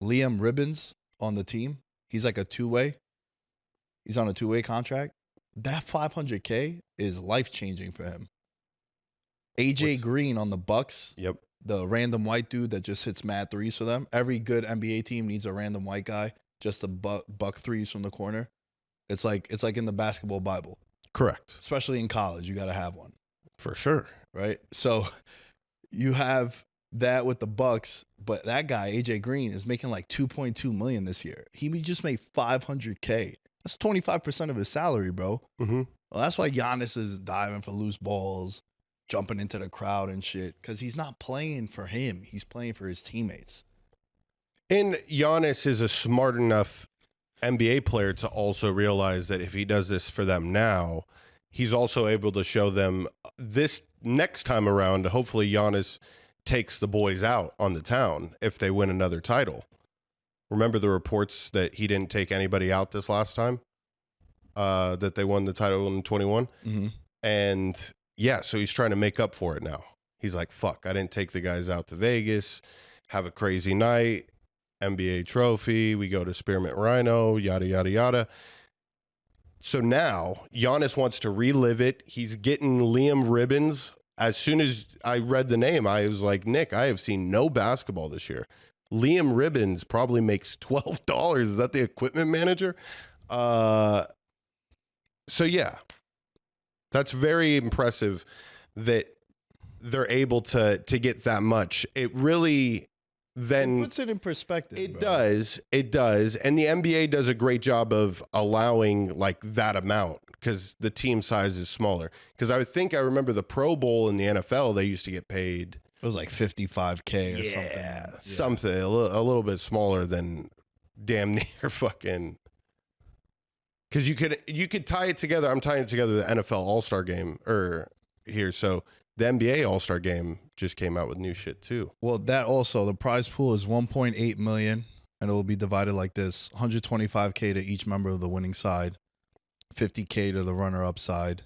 Liam Ribbons on the team, he's like a two-way. He's on a two-way contract. That $500K is life-changing for him. AJ Green on the Bucks. Yep. The random white dude that just hits mad threes for them. Every good NBA team needs a random white guy just to buck threes from the corner. It's like in the basketball Bible. Correct. Especially in college, you got to have one. For sure. Right? So you have that with the Bucks, but that guy AJ Green is making like $2.2 million this year. He just made $500K. That's 25% of his salary, bro. Mm-hmm. Well, that's why Giannis is diving for loose balls, jumping into the crowd and shit, because he's not playing for him. He's playing for his teammates. And Giannis is a smart enough NBA player to also realize that if he does this for them now, he's also able to show them this next time around. Hopefully Giannis takes the boys out on the town if they win another title. Remember the reports that he didn't take anybody out this last time, that they won the title in 21. Mm-hmm. And yeah, so he's trying to make up for it now. He's like, fuck, I didn't take the guys out to Vegas, have a crazy night, NBA trophy, we go to Spearmint Rhino, yada, yada, yada. So now Giannis wants to relive it. He's getting Liam Ribbons. As soon as I read the name, I was like, Nick, I have seen no basketball this year. Liam Ribbons probably makes $12. Is that the equipment manager? So yeah, that's very impressive that they're able to get that much. It really then It puts it in perspective. It bro. does. It does. And the NBA does a great job of allowing like that amount because the team size is smaller. Because I remember the Pro Bowl in the NFL, they used to get paid. It was like $55K or something. Yeah, something a little bit smaller than damn near fucking. Because you could tie it together. I'm tying it together the NFL All-Star game here. So the NBA All-Star game just came out with new shit too. Well, that also, the prize pool is $1.8 million, and it will be divided like this: $125K to each member of the winning side, $50K to the runner-up side,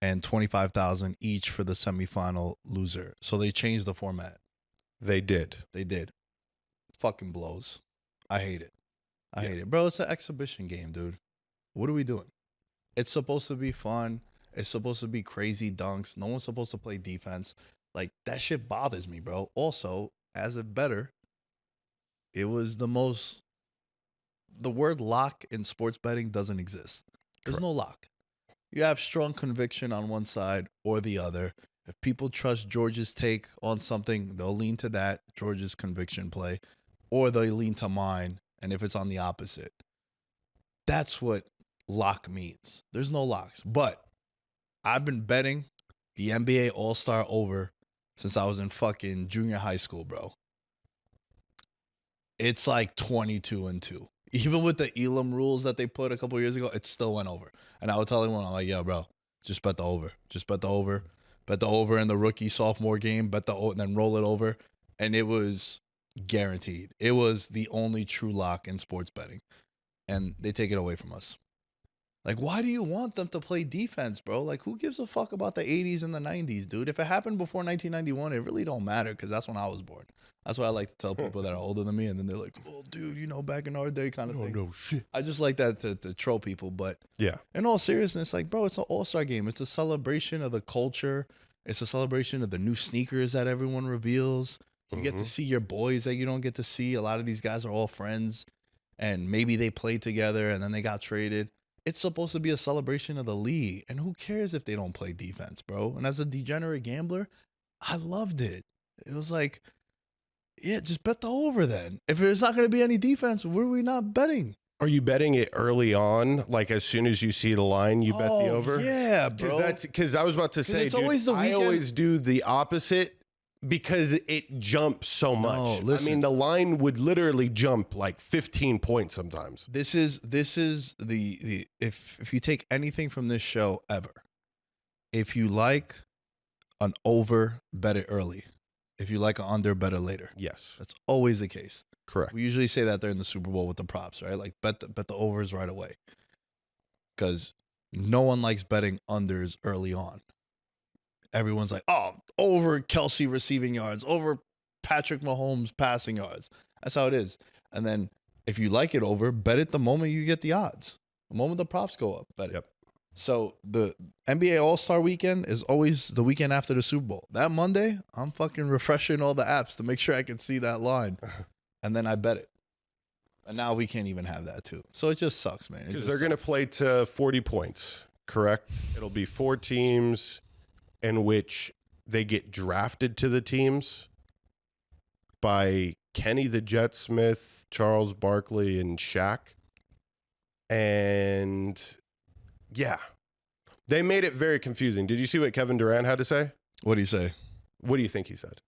and $25,000 each for the semifinal loser. So they changed the format. They did. Fucking blows. I hate it. I hate it. Bro, it's an exhibition game, dude. What are we doing? It's supposed to be fun. It's supposed to be crazy dunks. No one's supposed to play defense. Like, that shit bothers me, bro. Also, as a bettor, it was the word lock in sports betting doesn't exist. There's no lock. You have strong conviction on one side or the other. If people trust George's take on something, they'll lean to that, George's conviction play, or they'll lean to mine, and if it's on the opposite. That's what lock means. There's no locks. But I've been betting the NBA All-Star over since I was in fucking junior high school, bro. It's like 22-2. Even with the Elam rules that they put a couple years ago, it still went over. And I would tell everyone, I'm like, yo, bro, just bet the over. Just bet the over. bet the over in the rookie sophomore game, and then roll it over. And it was guaranteed. It was the only true lock in sports betting. And they take it away from us. Like, why do you want them to play defense, bro? Like, who gives a fuck about the 80s and the 90s, dude? If it happened before 1991, it really don't matter because that's when I was born. That's why I like to tell people that are older than me, and then they're like, "Oh, dude, you know, back in our day," kind of thing. No shit. I just like that to troll people, but Yeah. in all seriousness, like, bro, it's an all-star game. It's a celebration of the culture. It's a celebration of the new sneakers that everyone reveals. You get to see your boys that you don't get to see. A lot of these guys are all friends, and maybe they played together, and then they got traded. It's supposed to be a celebration of the league, and who cares if they don't play defense, bro? And as a degenerate gambler, I loved it. It was like, yeah, just bet the over then. If there's not going to be any defense, what are we not betting? Are you betting it early on? Like as soon as you see the line, you bet the over? Yeah, bro. Because I was about to say, it's always the I weekend. always do the opposite because it jumps so much. listen. I mean, the line would literally jump like 15 points sometimes. This is the if you take anything from this show ever, if you like an over, bet it early. If you like an under, bet it later. Yes, That's always the case. correct. We usually say that during the Super Bowl with the props, right? Like bet the overs right away, because no one likes betting unders early on. Everyone's like, oh, over Kelsey receiving yards, over Patrick Mahomes passing yards. That's how it is. And then if you like it over, bet it the moment you get the odds. The moment the props go up, bet it. Yep. So the NBA All-Star Weekend is always the weekend after the Super Bowl. That Monday, I'm fucking refreshing all the apps to make sure I can see that line. And then I bet it. And now we can't even have that too. So it just sucks, man. Because they're going to play to 40 points, correct? It'll be 4 teams in which they get drafted to the teams by Kenny the Jet Smith, Charles Barkley, and Shaq. And yeah, they made it very confusing. Did you see what Kevin Durant had to say? What do you say? What do you think he said?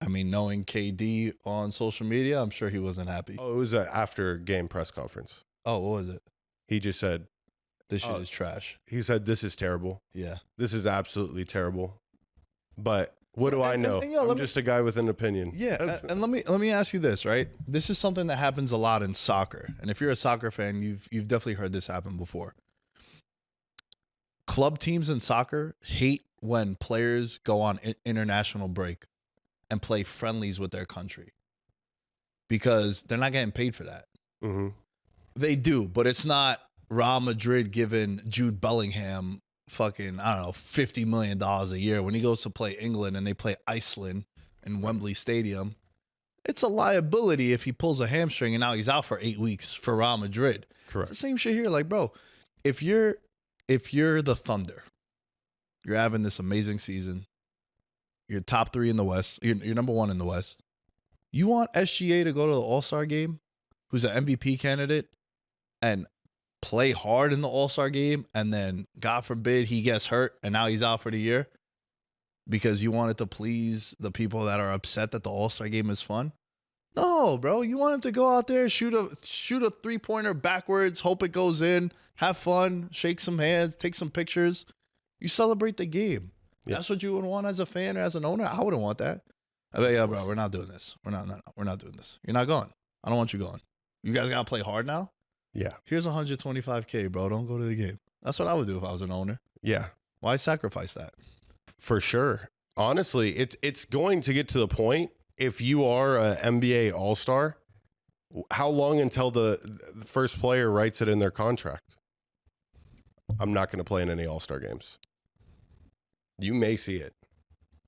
I mean, knowing KD on social media, I'm sure he wasn't happy. Oh, it was an after game press conference. Oh, what was it? He just said, This shit is trash. he said, this is terrible. Yeah. This is absolutely terrible. But what do I know? yo, I'm just a guy with an opinion. Yeah, and let me ask you this, right? This is something that happens a lot in soccer. And if you're a soccer fan, you've definitely heard this happen before. Club teams in soccer hate when players go on international break and play friendlies with their country because they're not getting paid for that. Mm-hmm. They do, but it's not Real Madrid giving Jude Bellingham fucking, I don't know, $50 million a year when he goes to play England and they play Iceland in Wembley Stadium. It's a liability if he pulls a hamstring and now he's out for 8 weeks for Real Madrid. Correct. It's the same shit here. Like, bro, if you're the Thunder, you're having this amazing season. You're top 3 in the West. You're number 1 in the West. You want SGA to go to the All-Star game, who's an MVP candidate, and play hard in the All-Star game, and then, God forbid, he gets hurt, and now he's out for the year because you wanted to please the people that are upset that the All-Star game is fun? No, bro. You want him to go out there, shoot a three-pointer backwards, hope it goes in, have fun, shake some hands, take some pictures. You celebrate the game. Yeah. That's what you would want as a fan or as an owner. I wouldn't want that. I bet, yeah, bro, we're not doing this. We're not doing this. You're not going. I don't want you going. You guys got to play hard now? Yeah. Here's $125K, bro. Don't go to the game. That's what I would do if I was an owner. Yeah. Why sacrifice that? For sure. Honestly, it's going to get to the point, if you are an NBA All-Star, how long until the first player writes it in their contract? I'm not going to play in any All-Star games. You may see it.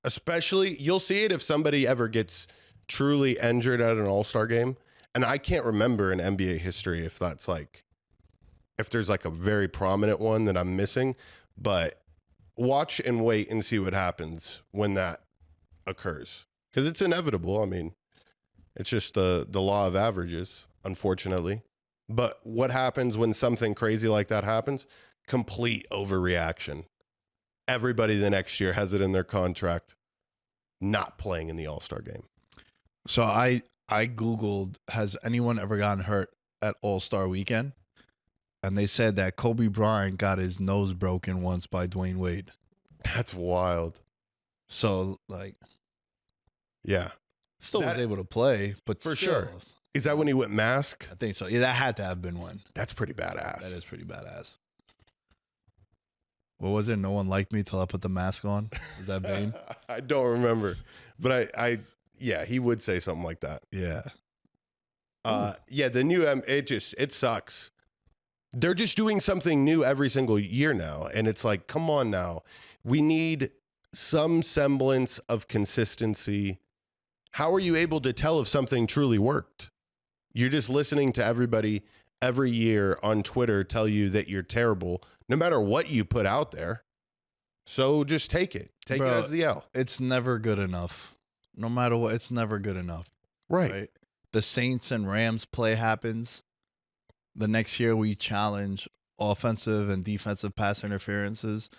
Especially, you'll see it if somebody ever gets truly injured at an All-Star game. And I can't remember in NBA history if there's like a very prominent one that I'm missing. But watch and wait and see what happens when that occurs. Because it's inevitable. I mean, it's just the law of averages, unfortunately. But what happens when something crazy like that happens? Complete overreaction. Everybody the next year has it in their contract not playing in the All-Star game. So I Googled, has anyone ever gotten hurt at All-Star weekend? And they said that Kobe Bryant got his nose broken once by Dwayne Wade. That's wild. So like, Yeah, still was That- able to play, but for still, sure. Is that when he went mask? I think so. Yeah, that had to have been one. That's pretty badass. That is pretty badass. What was it? No one liked me till I put the mask on. Is that Bane? I don't remember, but I yeah, he would say something like that. Yeah. Yeah, the new it sucks. They're just doing something new every single year now, and it's like, come on now, we need some semblance of consistency. How are you able to tell if something truly worked? You're just listening to everybody every year on Twitter tell you that you're terrible, no matter what you put out there. So just take it. Take Bro, it as the L. It's never good enough. No matter what, it's never good enough. Right. The Saints and Rams play happens. The next year we challenge offensive and defensive pass interferences,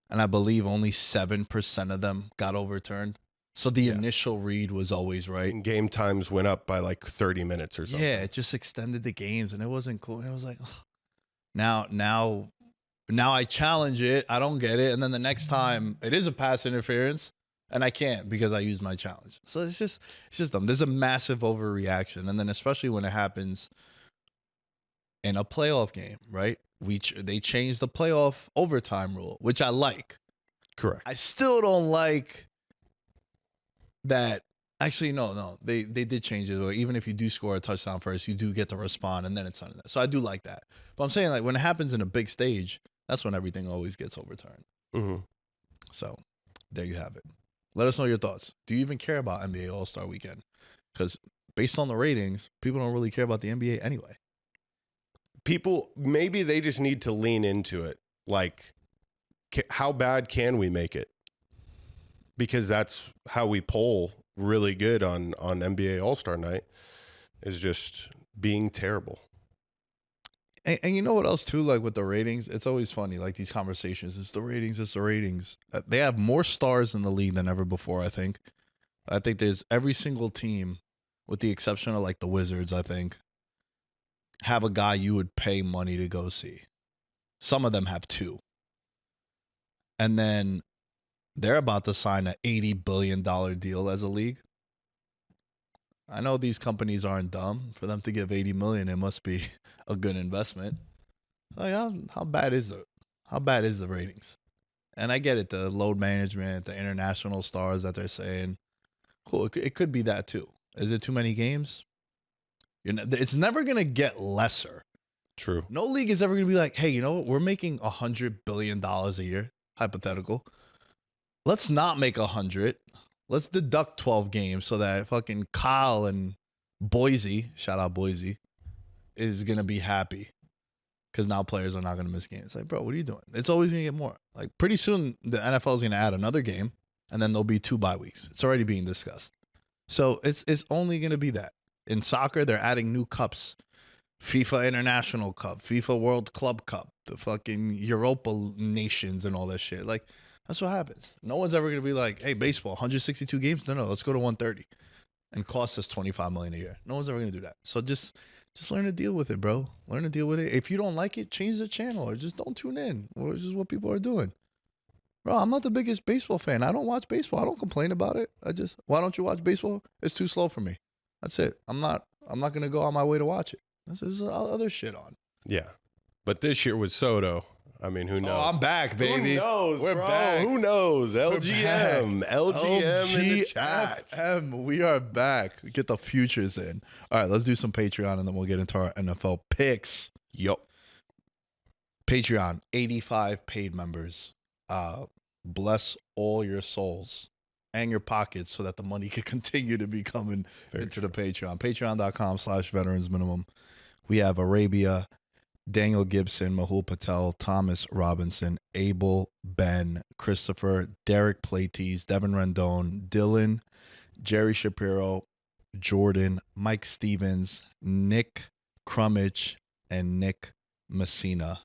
and I believe only 7% of them got overturned. So the initial read was always right. And game times went up by like 30 minutes or something. Yeah, it just extended the games, and it wasn't cool. It was like, ugh. Now I challenge it. I don't get it, and then the next time it is a pass interference, and I can't because I used my challenge. So it's just dumb. There's a massive overreaction, and then especially when it happens in a playoff game, right? They changed the playoff overtime rule, which I like. Correct. I still don't like that. Actually, no, they did change it. Or even if you do score a touchdown first, you do get to respond, and then it's on that. So I do like that. But I'm saying, like, when it happens in a big stage, that's when everything always gets overturned. Mm-hmm. So there you have it. Let us know your thoughts. Do you even care about NBA All-Star Weekend? Because based on the ratings, people don't really care about the NBA anyway. People, maybe they just need to lean into it. Like, how bad can we make it? Because that's how we poll really good on NBA All-Star Night, is just being terrible. And you know what else too? Like with the ratings, it's always funny. Like these conversations, it's the ratings. They have more stars in the league than ever before. I think there's every single team, with the exception of like the Wizards, I think, have a guy you would pay money to go see. Some of them have two, and then they're about to sign an $80 billion deal as a league. I know these companies aren't dumb. For them to give $80 million, it must be a good investment. Like how bad is it? How bad is the ratings? And I get it, the load management, the international stars that they're saying. Cool, it could be that too. Is it too many games? It's never gonna get lesser. True. No league is ever gonna be like, hey, you know what? We're making $100 billion a year. Hypothetical. Let's not make 100. Let's deduct 12 games so that fucking Kyle and Boise, shout out Boise, is going to be happy because now players are not going to miss games. It's like, bro, what are you doing? It's always going to get more. Like, pretty soon, the NFL is going to add another game, and then there'll be 2 bye weeks. It's already being discussed. So it's only going to be that. In soccer, they're adding new cups. FIFA International Cup, FIFA World Club Cup, the fucking Europa Nations and all that shit. Like, that's what happens. No one's ever going to be like, hey, baseball, 162 games? No, let's go to 130 and cost us $25 million a year. No one's ever going to do that. So just learn to deal with it, bro. Learn to deal with it. If you don't like it, change the channel or just don't tune in. Or just what people are doing. Bro, I'm not the biggest baseball fan. I don't watch baseball. I don't complain about it. Why don't you watch baseball? It's too slow for me. That's it. I'm not going to go on my way to watch it. There's other shit on. Yeah. But this year with Soto, I mean, who knows? Oh, I'm back, baby. Who knows? We're bro? back. Who knows? LGM. Back. LGM in the chat. LGFM. We are back. Get the futures in. All right, let's do some Patreon and then we'll get into our NFL picks. Yup. Patreon, 85 paid members. Bless all your souls and your pockets so that the money can continue to be coming into the Patreon. Patreon.com/veterans minimum. We have Arabia, Daniel Gibson, Mahul Patel, Thomas Robinson, Abel, Ben, Christopher, Derek Platees, Devin Rendon, Dylan, Jerry Shapiro, Jordan, Mike Stevens, Nick Crummage, and Nick Messina.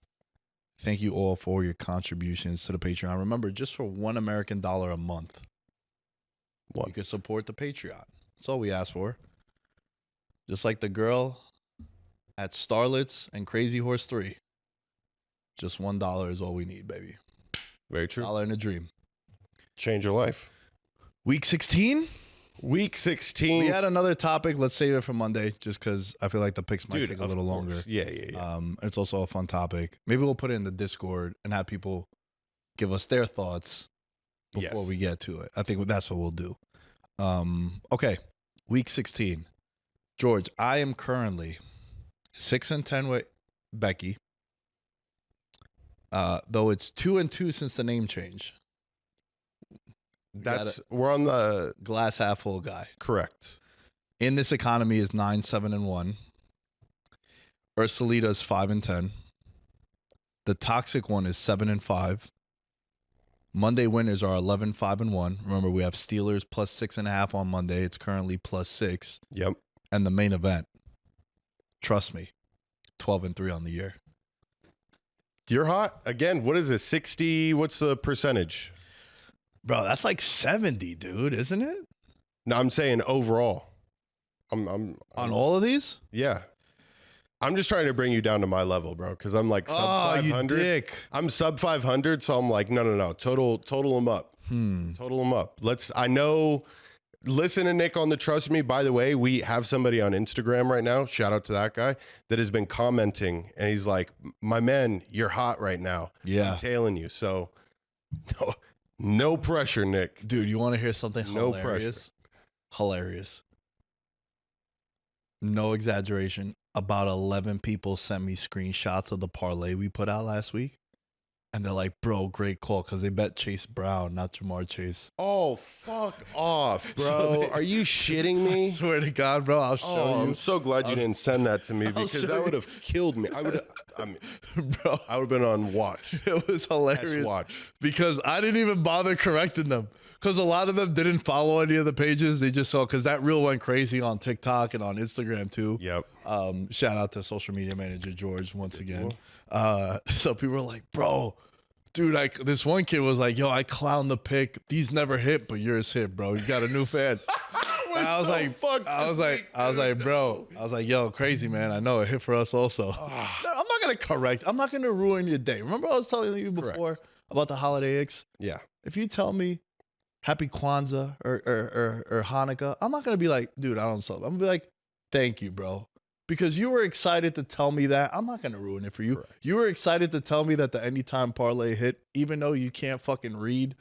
Thank you all for your contributions to the Patreon. Remember, just for $1 American a month, you can support the Patreon. That's all we ask for. Just like the girl at Starlets and Crazy Horse 3. Just $1 is all we need, baby. Very true. $1 in a dream. Change your life. Week 16? Week 16. We had another topic. Let's save it for Monday just because I feel like the picks might take a little longer. Yeah. It's also a fun topic. Maybe we'll put it in the Discord and have people give us their thoughts before we get to it. I think that's what we'll do. Okay, week 16. George, I am currently 6-10 with Becky. Though it's 2-2 since the name change. We're on the glass half full guy. Correct. In this economy is 9-7-1. Ursulita is 5-10. The toxic one is 7-5. Monday winners are 11-5-1. Remember, we have Steelers plus 6.5 on Monday. It's currently plus 6. Yep. And the main event, trust me, 12-3 on the year. You're hot again. What is it? 60? What's the percentage? Bro, that's like 70, dude, isn't it? No, I'm saying overall. I'm on all of these? Yeah. I'm just trying to bring you down to my level, bro, because I'm like sub 500. You dick. I'm sub 500, so I'm like, no. Total them up. Total them up. Listen to Nick on the Trust Me. By the way, we have somebody on Instagram right now. Shout out to that guy that has been commenting, and he's like, my man, you're hot right now. Yeah. I'm tailing you. So no pressure, Nick. Dude, you want to hear something hilarious? No pressure. Hilarious. No exaggeration. About 11 people sent me screenshots of the parlay we put out last week. And they're like, bro, great call. Because they bet Chase Brown, not Jamar Chase. Oh, fuck off, bro. Are you shitting me? I swear to God, bro. I'll show you. I'm so glad you didn't send that to me because that would have killed me. I would have been on watch. It was hilarious. Watch. Because I didn't even bother correcting them. Because a lot of them didn't follow any of the pages. They just saw, because that reel went crazy on TikTok and on Instagram too. Yep. Shout out to social media manager George once again. So people were like, bro, dude, this one kid was like, yo, I clowned the pick. These never hit, but yours hit, bro. You got a new fan. And I was like, bro, yo, crazy, man. I know it hit for us also. No, I'm not going to correct. I'm not going to ruin your day. Remember I was telling you before about the holiday Icks? Yeah. If you tell me Happy Kwanzaa or Hanukkah, I'm not going to be like, dude, I don't celebrate. I'm going to be like, thank you, bro. Because you were excited to tell me that. I'm not going to ruin it for you. Correct. You were excited to tell me that the anytime parlay hit, even though you can't fucking read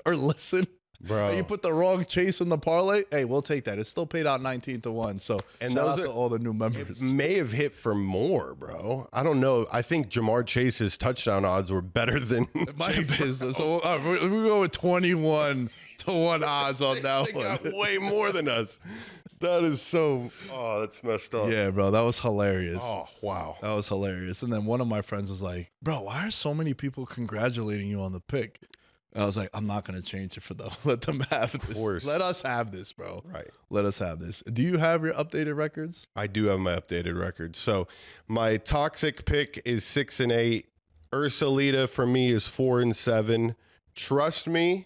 or listen. Bro. You put the wrong chase in the parlay. Hey, we'll take that. It's still paid out 19-1. So shout out to all the new members. It may have hit for more, bro. I don't know. I think Jamar Chase's touchdown odds were better than it might have been. So we go with 21-1 odds on that one. Got way more than us. That is so. Oh, that's messed up. Yeah, bro, that was hilarious. Oh, wow, that was hilarious. And then one of my friends was like, "Bro, why are so many people congratulating you on the pick?" And I was like, "I'm not gonna change it for them. Let them have this. Of course. Let us have this, bro. Right. Let us have this." Do you have your updated records? I do have my updated records. So my toxic pick is 6-8. Ursulita for me is 4-7. Trust Me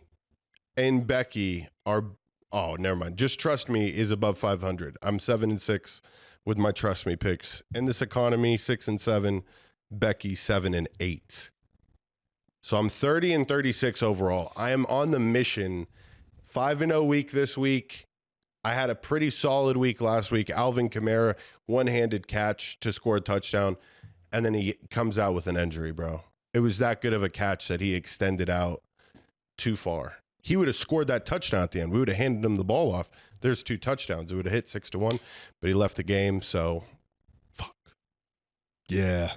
and Becky are. Oh, never mind. Just Trust Me is above 500. I'm 7-6 with my Trust Me picks. In this economy, 6-7. Becky 7-8. So I'm 30-36 overall. I am on the mission. 5-0 week this week. I had a pretty solid week last week. Alvin Kamara, one-handed catch to score a touchdown, and then he comes out with an injury, bro. It was that good of a catch that he extended out too far. He would have scored that touchdown at the end. We would have handed him the ball off. There's 2 touchdowns. It would have hit 6-1, but he left the game. So, fuck. Yeah.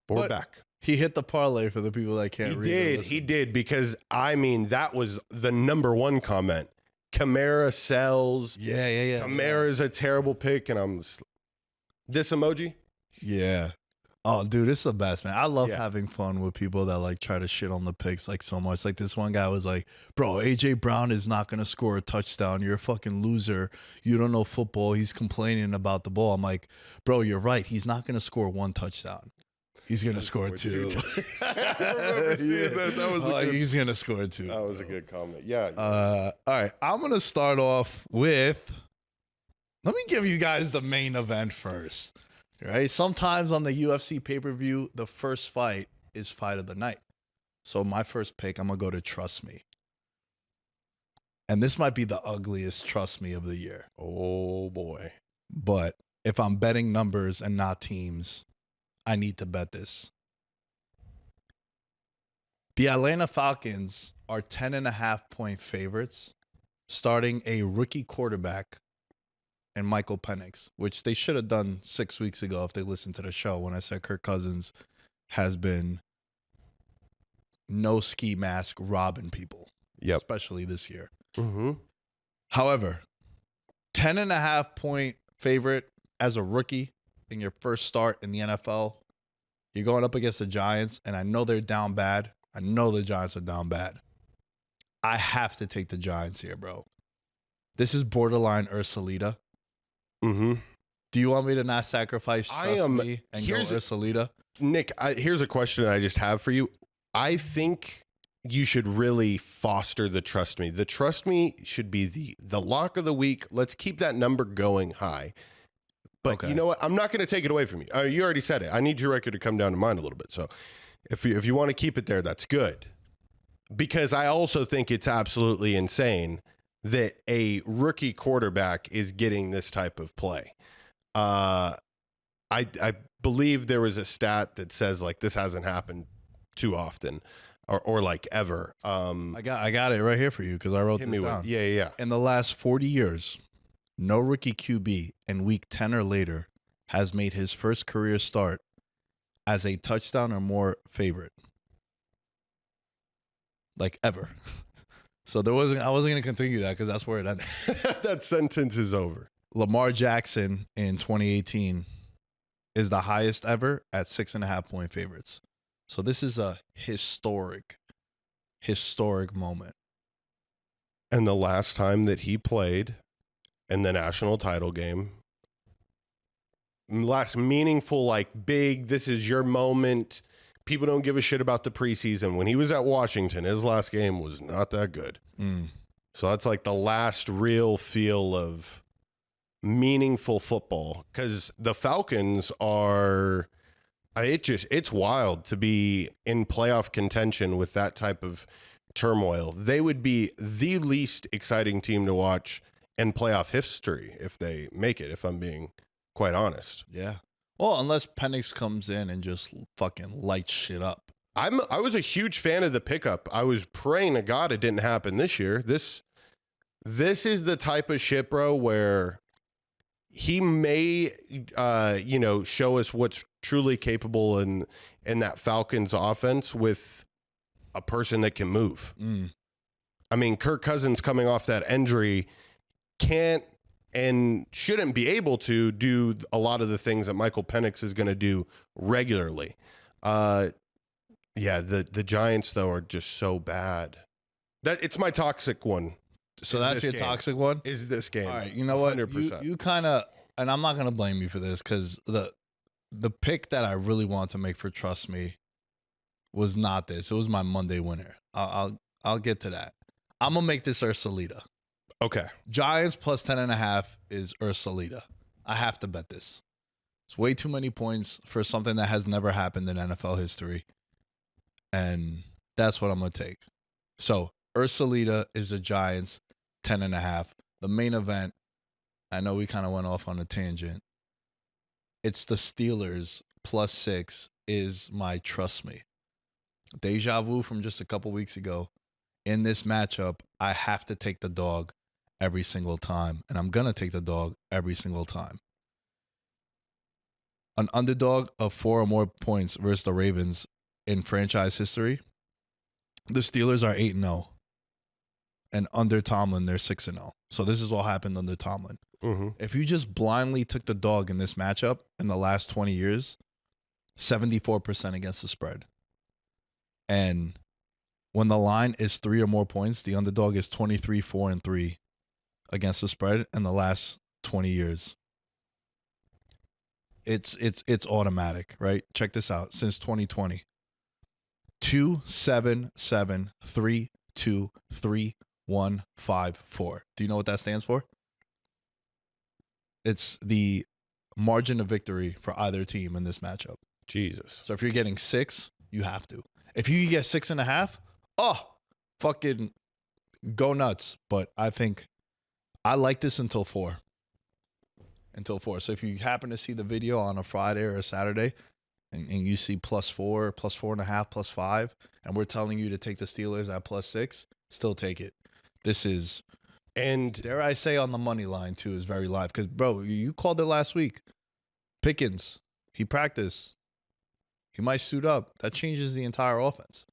But we're back. He hit the parlay for the people that can't read. He did, because, I mean, that was the number one comment. Kamara sells. Yeah. Kamara's a terrible pick, and I'm just, this emoji? Yeah. Oh, dude, it's the best, man. I love having fun with people that like try to shit on the picks like so much. Like this one guy was like, bro, AJ Brown is not going to score a touchdown. You're a fucking loser. You don't know football. He's complaining about the ball. I'm like, bro, you're right. He's not going to score 1 touchdown. He's going to score 2. I remember seeing that. That was he's going to score 2. That was a good comment. Yeah. All right. I'm going to start off with, let me give you guys the main event first. Right? Sometimes on the UFC pay-per-view, the first fight is fight of the night. So my first pick, I'm going to go to Trust Me. And this might be the ugliest trust me of the year. Oh, boy. But if I'm betting numbers and not teams, I need to bet this. The Atlanta Falcons are 10.5-point favorites, starting a rookie quarterback and Michael Penix, which they should have done 6 weeks ago if they listened to the show when I said Kirk Cousins has been no ski mask robbing people, especially this year. Mm-hmm. However, 10.5-point favorite as a rookie in your first start in the NFL, you're going up against the Giants, and I know they're down bad. I know the Giants are down bad. I have to take the Giants here, bro. This is borderline Ursulita. Mm-hmm. Do you want me to not sacrifice trust me and go Ursulita? Nick, here's a question I just have for you. I think you should really foster the trust me. The trust me should be the lock of the week. Let's keep that number going high. But You know what? I'm not going to take it away from you. You already said it. I need your record to come down to mine a little bit. So if you want to keep it there, that's good. Because I also think it's absolutely insane that a rookie quarterback is getting this type of play. I believe there was a stat that says like this hasn't happened too often or like ever. I got it right here for you because I wrote this down. Yeah. In the last 40 years, no rookie QB in week 10 or later has made his first career start as a touchdown or more favorite. Like ever. So I wasn't going to continue that because that's where it ended. That sentence is over. Lamar Jackson in 2018 is the highest ever at 6.5-point favorites. So this is a historic moment. And the last time that he played in the national title game, last meaningful, like big, this is your moment. People don't give a shit about the preseason. When he was at Washington, his last game was not that good. So that's like the last real feel of meaningful football, because the Falcons are, it's wild to be in playoff contention with that type of turmoil. They would be the least exciting team to watch in playoff history if they make it, if I'm being quite honest. Yeah. Well, unless Penix comes in and just fucking lights shit up. I was a huge fan of the pickup. I was praying to God it didn't happen this year. This is the type of shit, bro, where he may, show us what's truly capable in that Falcons offense with a person that can move. I mean, Kirk Cousins coming off that injury can't and shouldn't be able to do a lot of the things that Michael Penix is going to do regularly. The Giants, though, are just so bad. It's my toxic one. So that's your toxic one? Is this game. All right, you know what? 100%. You kind of, and I'm not going to blame you for this because the pick that I really want to make for Trust Me was not this. It was my Monday winner. I'll get to that. I'm going to make this Ursulita. Okay. Giants plus 10.5 is Ursulita. I have to bet this. It's way too many points for something that has never happened in NFL history. And that's what I'm going to take. So Ursulita is the Giants 10.5. The main event, I know we kind of went off on a tangent. It's the Steelers plus 6 is my Trust Me. Deja vu from just a couple weeks ago. In this matchup, I have to take the dog every single time. And I'm going to take the dog every single time. An underdog of 4 or more points versus the Ravens in franchise history. The Steelers are 8-0. And under Tomlin, they're 6-0. So this is what happened under Tomlin. Mm-hmm. If you just blindly took the dog in this matchup in the last 20 years, 74% against the spread. And when the line is 3 or more points, the underdog is 23-4-3 against the spread in the last 20 years. It's automatic, right? Check this out. Since 2020. 2-7-7-3-2-3-1-5-4. Do you know what that stands for? It's the margin of victory for either team in this matchup. Jesus. So if you're getting 6, you have to. If you get 6.5, fucking go nuts. But I think I like this until 4. So if you happen to see the video on a Friday or a Saturday and you see +4, +4.5, +5, and we're telling you to take the Steelers at +6, still take it. This is, And dare I say, on the money line too, is very live. Because, bro, you called it last week. Pickens, he practiced. He might suit up. That changes the entire offense.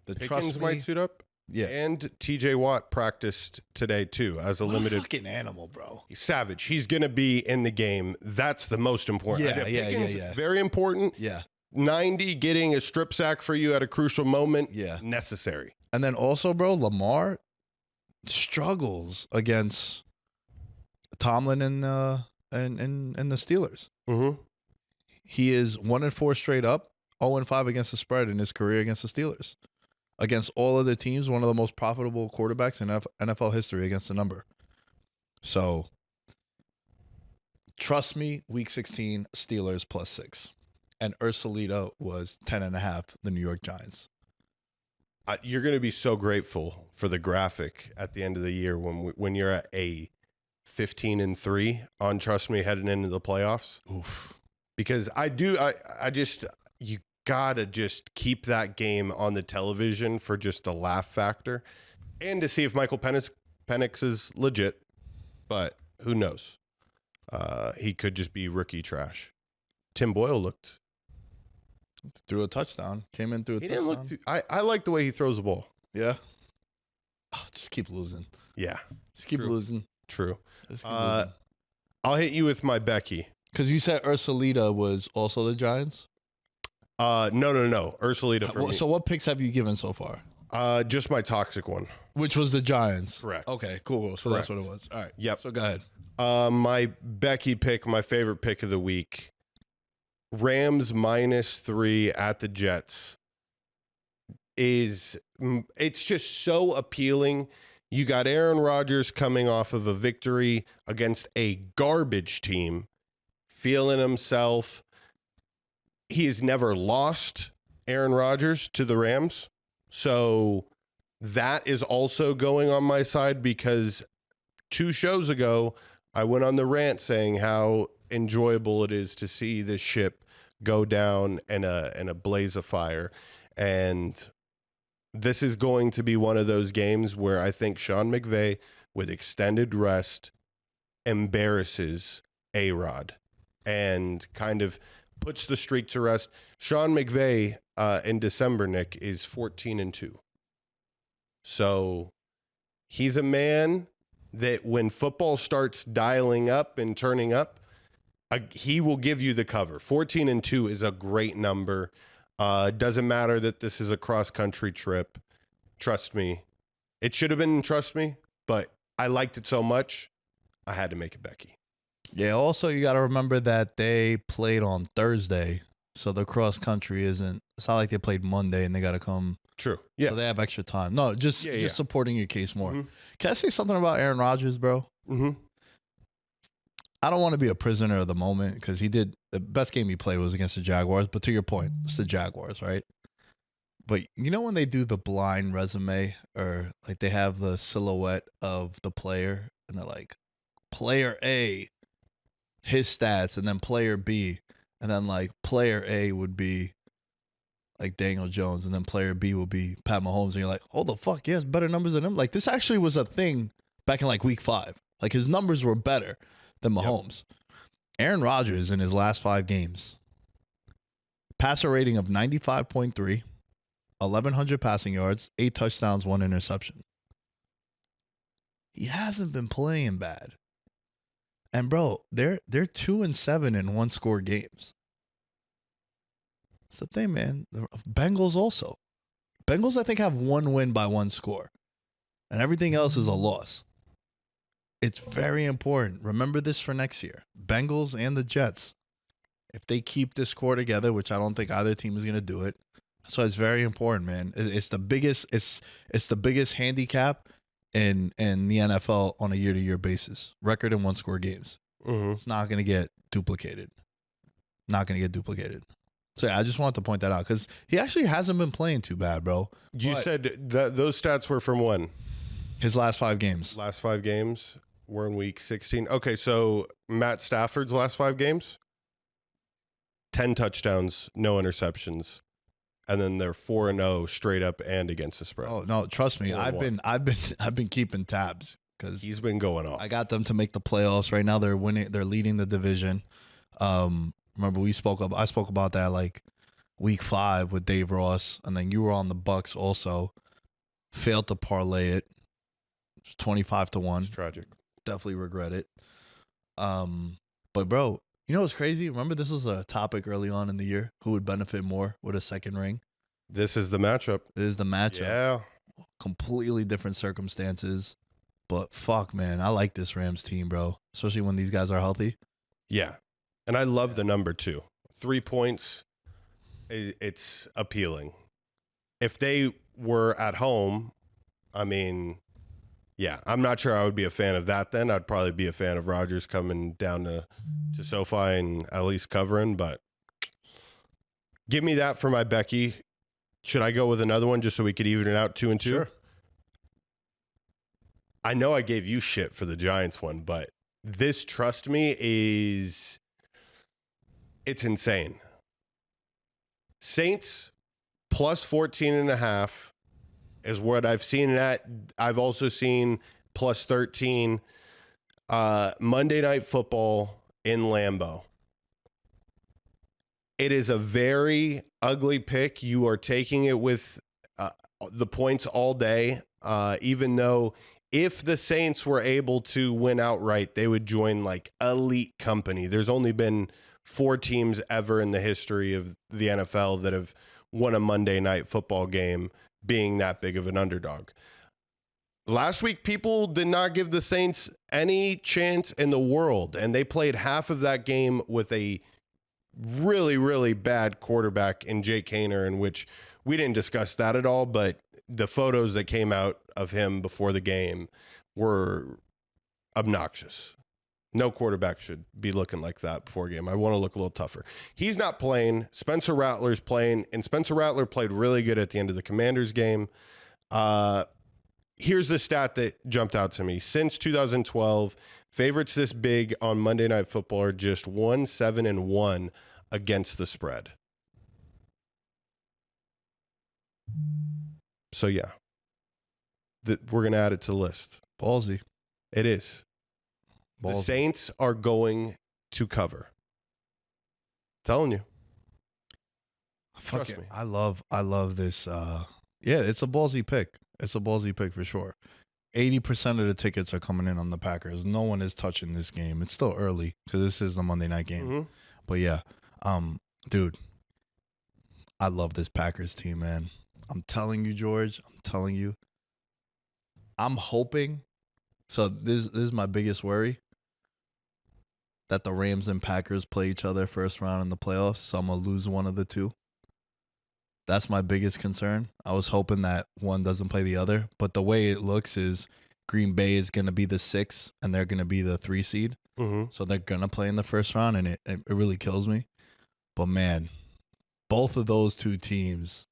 The Pickens might suit up. Yeah. And TJ Watt practiced today too as a What limited. a fucking animal, bro. He's savage. He's going to be in the game. That's the most important. Yeah, Pickens, yeah. Very important. Yeah. 90 getting a strip sack for you at a crucial moment. Yeah. Necessary. And then also, bro, Lamar struggles against Tomlin and the Steelers. Mm-hmm. He is 1-4 straight up, 0-5 against the spread in his career against the Steelers. Against all other teams, one of the most profitable quarterbacks in NFL history against the number. So, trust me, Week 16, Steelers +6. And Ursulita was 10.5, the New York Giants. You're going to be so grateful for the graphic at the end of the year when you're at a 15-3 on Trust Me heading into the playoffs. Oof. Because you gotta just keep that game on the television for just a laugh factor and to see if Michael Penix is legit, but who knows? He could just be rookie trash. Tim Boyle Threw a touchdown. Came in through a he touchdown. didn't look too, I like the way he throws the ball. Yeah. Oh, just keep losing. Yeah. Just keep True. losing. True. Just keep losing. I'll hit you with my Becky. Because you said Ursulita was also the Giants? No. Ursulita for me. So what picks have you given so far? Just my toxic one. Which was the Giants. Correct. Okay, cool. So that's what it was. All right. Yep. So go ahead. My Becky pick, my favorite pick of the week. Rams -3 at the Jets. It's just so appealing. You got Aaron Rodgers coming off of a victory against a garbage team, feeling himself. He has never lost, Aaron Rodgers, to the Rams. So that is also going on my side because 2 shows ago, I went on the rant saying how enjoyable it is to see this ship go down in a blaze of fire. And this is going to be one of those games where I think Sean McVay, with extended rest, embarrasses A-Rod and kind of puts the streak to rest. Sean McVay in December, Nick, is 14-2. So he's a man that when football starts dialing up and turning up, he will give you the cover. 14-2 is a great number. Doesn't matter that this is a cross-country trip. Trust me. It should have been Trust Me, but I liked it so much, I had to make it Becky. Yeah, also you got to remember that they played on Thursday, so the cross-country isn't, it's not like they played Monday and they got to come. True. Yeah. So they have extra time. No, just supporting your case more. Mhm. Can I say something about Aaron Rodgers, bro? Mm-hmm. I don't want to be a prisoner of the moment because the best game he played was against the Jaguars. But to your point, it's the Jaguars, right? But you know when they do the blind resume or like they have the silhouette of the player and they're like, player A, his stats, and then player B, and then like player A would be like Daniel Jones, and then player B will be Pat Mahomes, and you're like, oh the fuck, he has better numbers than him. Like this actually was a thing back in like week 5. Like his numbers were better than Mahomes. Yep. Aaron Rodgers in his last 5 games, passer rating of 95.3, 1,100 passing yards, 8 touchdowns, 1 interception. He hasn't been playing bad. And bro, they're 2-7 in 1-score games. That's the thing, man. The Bengals also. Bengals, I think, have 1 win by 1 score. And everything else is a loss. It's very important. Remember this for next year. Bengals and the Jets. If they keep this core together, which I don't think either team is going to do it. So it's very important, man. It's the biggest the biggest handicap in the NFL on a year-to-year basis. Record in 1-score games. Mm-hmm. It's not going to get duplicated. So yeah, I just wanted to point that out because he actually hasn't been playing too bad, bro. You said that those stats were from when? His last 5 games. Last 5 games. We're in week 16. Okay, so Matt Stafford's last 5 games, 10 touchdowns, no interceptions, and then they're 4-0 straight up and against the spread. Oh no, trust me, I've 4-1. been keeping tabs because He's been going off. I got them to make the playoffs. Right now, they're winning. They're leading the division. Remember I spoke about that like week 5 with Dave Ross, and then you were on the Bucks also. Failed to parlay it. It's 25-1. It's tragic. Definitely regret it. But bro, you know what's crazy? Remember this was a topic early on in the year. Who would benefit more with a second ring? This is the matchup. This is the matchup. Yeah. Completely different circumstances. But fuck, man, I like this Rams team, bro. Especially when these guys are healthy. Yeah. And I love the number 2. 3 points. It's appealing. If they were at home, I mean, yeah, I'm not sure I would be a fan of that then. I'd probably be a fan of Rodgers coming down to SoFi and at least covering, but give me that for my Becky. Should I go with another one just so we could even it out 2 and 2? Sure. I know I gave you shit for the Giants one, but this, trust me, it's insane. Saints plus 14.5 is what I've seen it at. I've also seen plus 13. Monday Night Football in Lambeau. It is a very ugly pick. You are taking it with the points all day, even though if the Saints were able to win outright, they would join like elite company. There's only been 4 teams ever in the history of the NFL that have won a Monday Night Football game being that big of an underdog. Last week, people did not give the Saints any chance in the world, and they played half of that game with a really, really bad quarterback in Jake Haener, in which we didn't discuss that at all, but the photos that came out of him before the game were obnoxious. No quarterback should be looking like that before a game. I want to look a little tougher. He's not playing. Spencer Rattler's playing, and Spencer Rattler played really good at the end of the Commanders game. Here's the stat that jumped out to me. Since 2012, favorites this big on Monday Night Football are just 1-7-1 against the spread. So, yeah. We're going to add it to the list. Ballsy. It is. The Saints are going to cover. Telling you. Trust me. I love this. Yeah, it's a ballsy pick. It's a ballsy pick for sure. 80% of the tickets are coming in on the Packers. No one is touching this game. It's still early because this is the Monday night game. Mm-hmm. But yeah, dude, I love this Packers team, man. I'm telling you, George. I'm telling you. I'm hoping. So this is my biggest worry. That the Rams and Packers play each other first round in the playoffs. So I'm going to lose one of the two. That's my biggest concern. I was hoping that one doesn't play the other. But the way it looks is Green Bay is going to be the 6 and they're going to be the 3 seed. Mm-hmm. So they're going to play in the first round, and it really kills me. But, man, both of those two teams,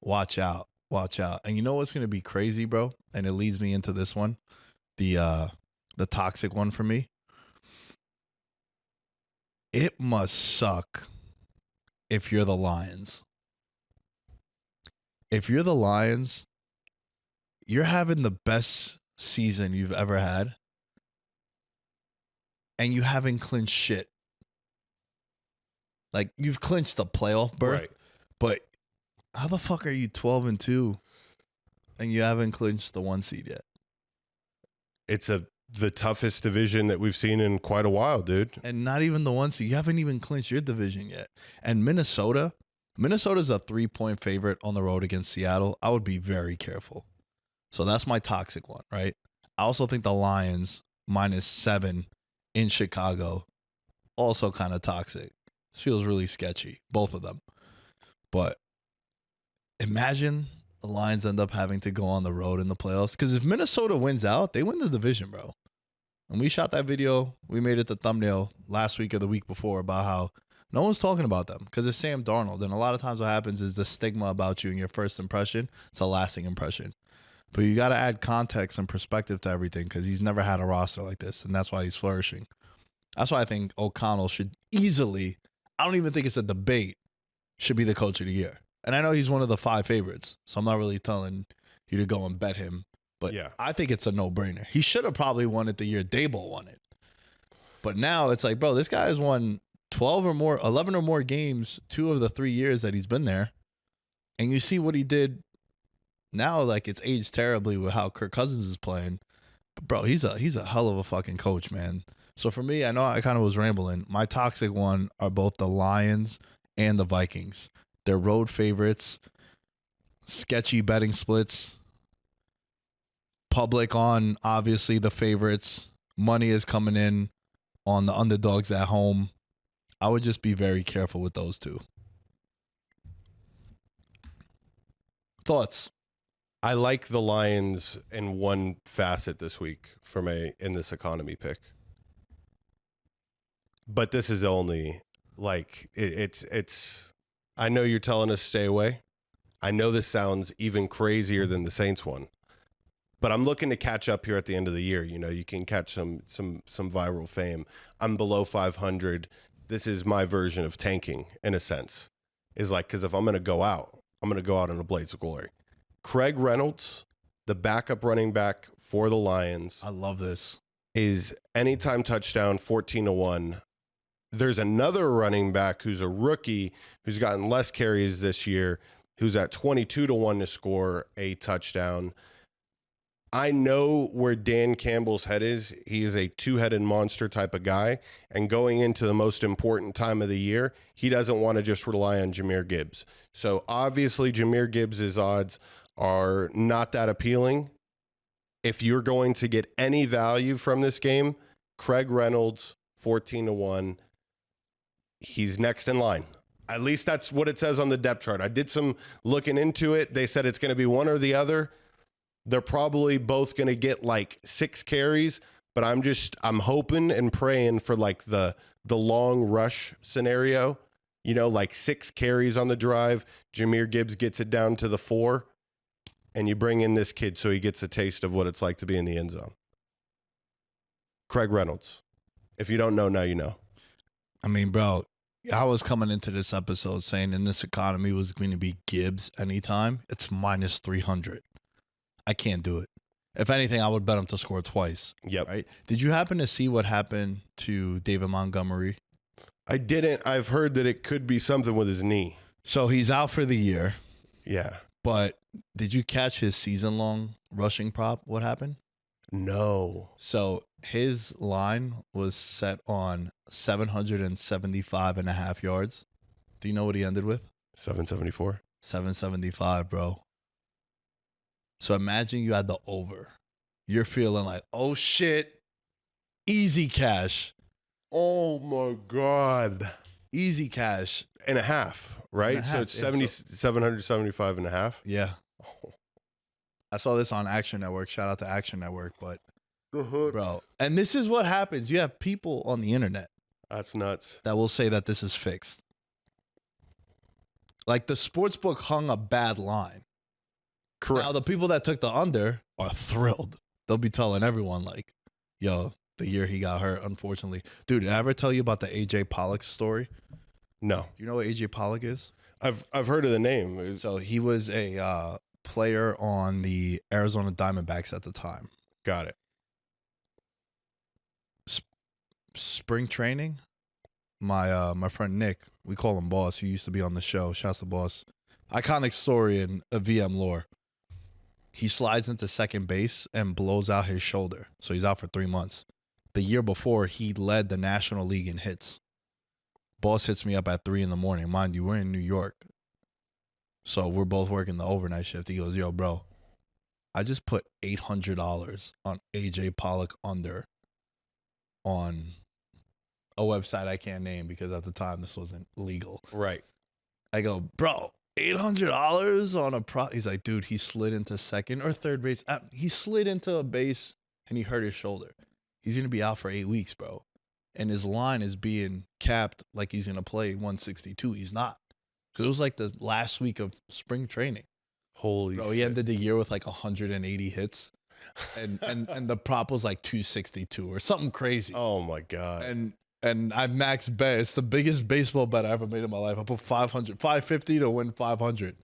watch out. Watch out. And you know what's going to be crazy, bro? And it leads me into this one, the toxic one for me. It must suck if you're the Lions. If you're the Lions, you're having the best season you've ever had, and you haven't clinched shit. Like, you've clinched the playoff berth, Right. but how the fuck are you 12-2 and you haven't clinched the 1 seed yet? It's the toughest division that we've seen in quite a while, dude. And not even the 1 seed. You haven't even clinched your division yet. And Minnesota's a 3-point favorite on the road against Seattle. I would be very careful. So that's my toxic one, right? I also think the Lions -7 in Chicago, also kind of toxic. This feels really sketchy, both of them. But imagine the Lions end up having to go on the road in the playoffs. Because if Minnesota wins out, they win the division, bro. And we shot that video. We made it the thumbnail last week or the week before about how no one's talking about them because it's Sam Darnold. And a lot of times what happens is the stigma about you in your first impression. It's a lasting impression. But you got to add context and perspective to everything because he's never had a roster like this, and that's why he's flourishing. That's why I think O'Connell should easily, I don't even think it's a debate, should be the coach of the year. And I know he's one of the 5 favorites, so I'm not really telling you to go and bet him. But Yeah. I think it's a no-brainer. He should have probably won it the year Daboll won it. But now it's like, bro, this guy has won 11 or more games 2 of the 3 years that he's been there. And you see what he did now, like it's aged terribly with how Kirk Cousins is playing. But bro, he's a hell of a fucking coach, man. So for me, I know I kind of was rambling. My toxic one are both the Lions and the Vikings. They're road favorites, sketchy betting splits, public on obviously the favorites. Money is coming in on the underdogs at home. I would just be very careful with those two. Thoughts? I like the Lions in one facet this week in this economy pick. But this is only like it's I know you're telling us to stay away. I know this sounds even crazier than the Saints one. But I'm looking to catch up here at the end of the year. You know, you can catch some viral fame. I'm below 500. This is my version of tanking in a sense. Is like, because if I'm going to go out, I'm going to go out in a blaze of glory. Craig Reynolds, the backup running back for the Lions. I love this. Is anytime touchdown 14-1. There's another running back who's a rookie who's gotten less carries this year, who's at 22-1 to score a touchdown. I know where Dan Campbell's head is. He is a 2-headed monster type of guy. And going into the most important time of the year, he doesn't want to just rely on Jahmyr Gibbs. So obviously Jahmyr Gibbs' odds are not that appealing. If you're going to get any value from this game, Craig Reynolds, 14-1. He's next in line. At least that's what it says on the depth chart. I did some looking into it. They said it's going to be one or the other. They're probably both going to get like 6 carries, but I'm hoping and praying for like the long rush scenario, you know, like 6 carries on the drive. Jahmyr Gibbs gets it down to the 4, and you bring in this kid so he gets a taste of what it's like to be in the end zone. Craig Reynolds. If you don't know, now you know. I mean, bro, I was coming into this episode saying in this economy was going to be Gibbs anytime. It's minus 300. I can't do it. If anything, I would bet him to score twice. Yep. Right? Did you happen to see what happened to David Montgomery? I didn't. I've heard that it could be something with his knee. So he's out for the year. Yeah. But did you catch his season-long rushing prop? What happened? No. So his line was set on 775.5 yards. Do you know what he ended with? 774. 775, bro. So imagine you had the over. You're feeling like, oh shit, easy cash. Oh my God. Easy cash. And a half, right? And a So half, it's yeah, 775 and a half. Yeah. Oh. I saw this on Action Network. Shout out to Action Network. But, The hood. bro, and this is what happens. You have people on the internet That's nuts. that will say that this is fixed. Like the sportsbook hung a bad line. Correct. Now, the people that took the under are thrilled. They'll be telling everyone, like, yo, the year he got hurt, unfortunately. Dude, did I ever tell you about the AJ Pollock story? No. Do you know what AJ Pollock is? I've heard of the name. It's- So he was a player on the Arizona Diamondbacks at the time. Got it. Spring training, my friend Nick, we call him Boss. He used to be on the show. Shouts to Boss. Iconic story in a VM lore. He slides into second base and blows out his shoulder. So he's out for 3 months. The year before, he led the National League in hits. Boss hits me up at 3 a.m. Mind you, we're in New York. So we're both working the overnight shift. He goes, yo, bro, I just put $800 on AJ Pollock under on a website I can't name because at the time this wasn't legal. Right. I go, bro, $800 on a pro. He's like, dude, he slid into second or third base. He slid into a base and he hurt his shoulder. He's going to be out for 8 weeks, bro. And his line is being capped like he's going to play 162. He's not. Because it was like the last week of spring training. Holy Bro, shit. he ended the year with like 180 hits. And the prop was like 262 or something crazy. Oh my God. And I maxed bet. It's the biggest baseball bet I ever made in my life. I put 550 to win 500.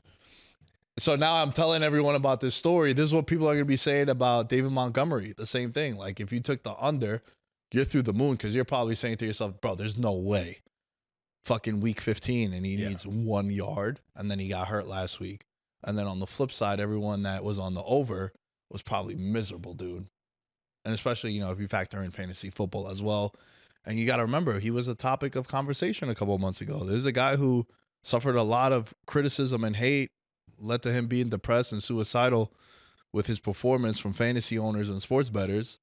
So now I'm telling everyone about this story. This is what people are going to be saying about David Montgomery. The same thing. Like if you took the under, you're through the moon because you're probably saying to yourself, bro, there's no way. Fucking week 15 and he needs 1 yard. And then he got hurt last week. And then on the flip side, everyone that was on the over was probably miserable, dude. And especially, you know, if you factor in fantasy football as well. And you got to remember, he was a topic of conversation a couple of months ago. There's a guy who suffered a lot of criticism and hate, led to him being depressed and suicidal with his performance from fantasy owners and sports bettors.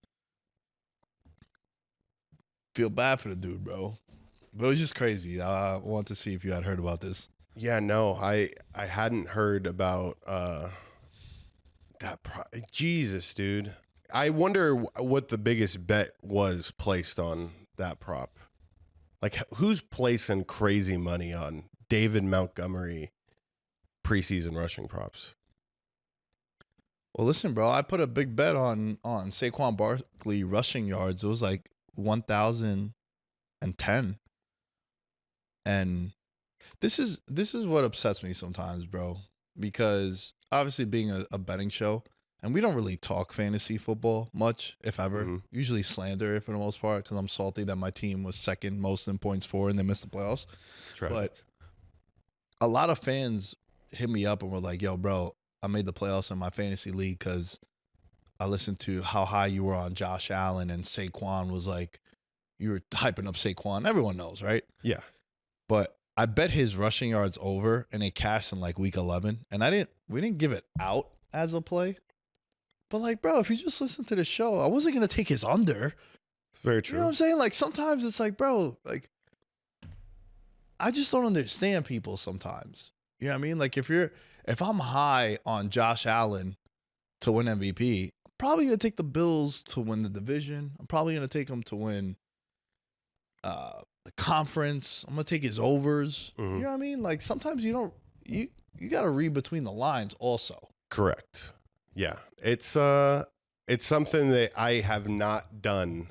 Feel bad for the dude, bro. But it was just crazy. I want to see if you had heard about this. Yeah, no, I hadn't heard about that. Jesus, dude. I wonder what the biggest bet was placed on that prop. Like, who's placing crazy money on David Montgomery preseason rushing props? Well, listen, bro, I put a big bet on Saquon Barkley rushing yards. It was like 1,010. And this is what upsets me sometimes, bro, because obviously being a betting show, and we don't really talk fantasy football much, if ever. Mm-hmm. Usually slander for the most part because I'm salty that my team was second most in points for and they missed the playoffs. But a lot of fans hit me up and were like, yo, bro, I made the playoffs in my fantasy league because I listened to how high you were on Josh Allen and Saquon was like, you were hyping up Saquon. Everyone knows, right? Yeah. But I bet his rushing yards over and it cashed in like week 11. And we didn't give it out as a play. But like, bro, if you just listen to the show, I wasn't going to take his under. It's very true. You know what I'm saying? Like sometimes it's like, bro, like I just don't understand people sometimes. You know what I mean? Like if I'm high on Josh Allen to win MVP, I'm probably going to take the Bills to win the division. I'm probably going to take them to win the conference. I'm going to take his overs. Mm-hmm. You know what I mean? Like sometimes you got to read between the lines also. Correct. Yeah. It's something that I have not done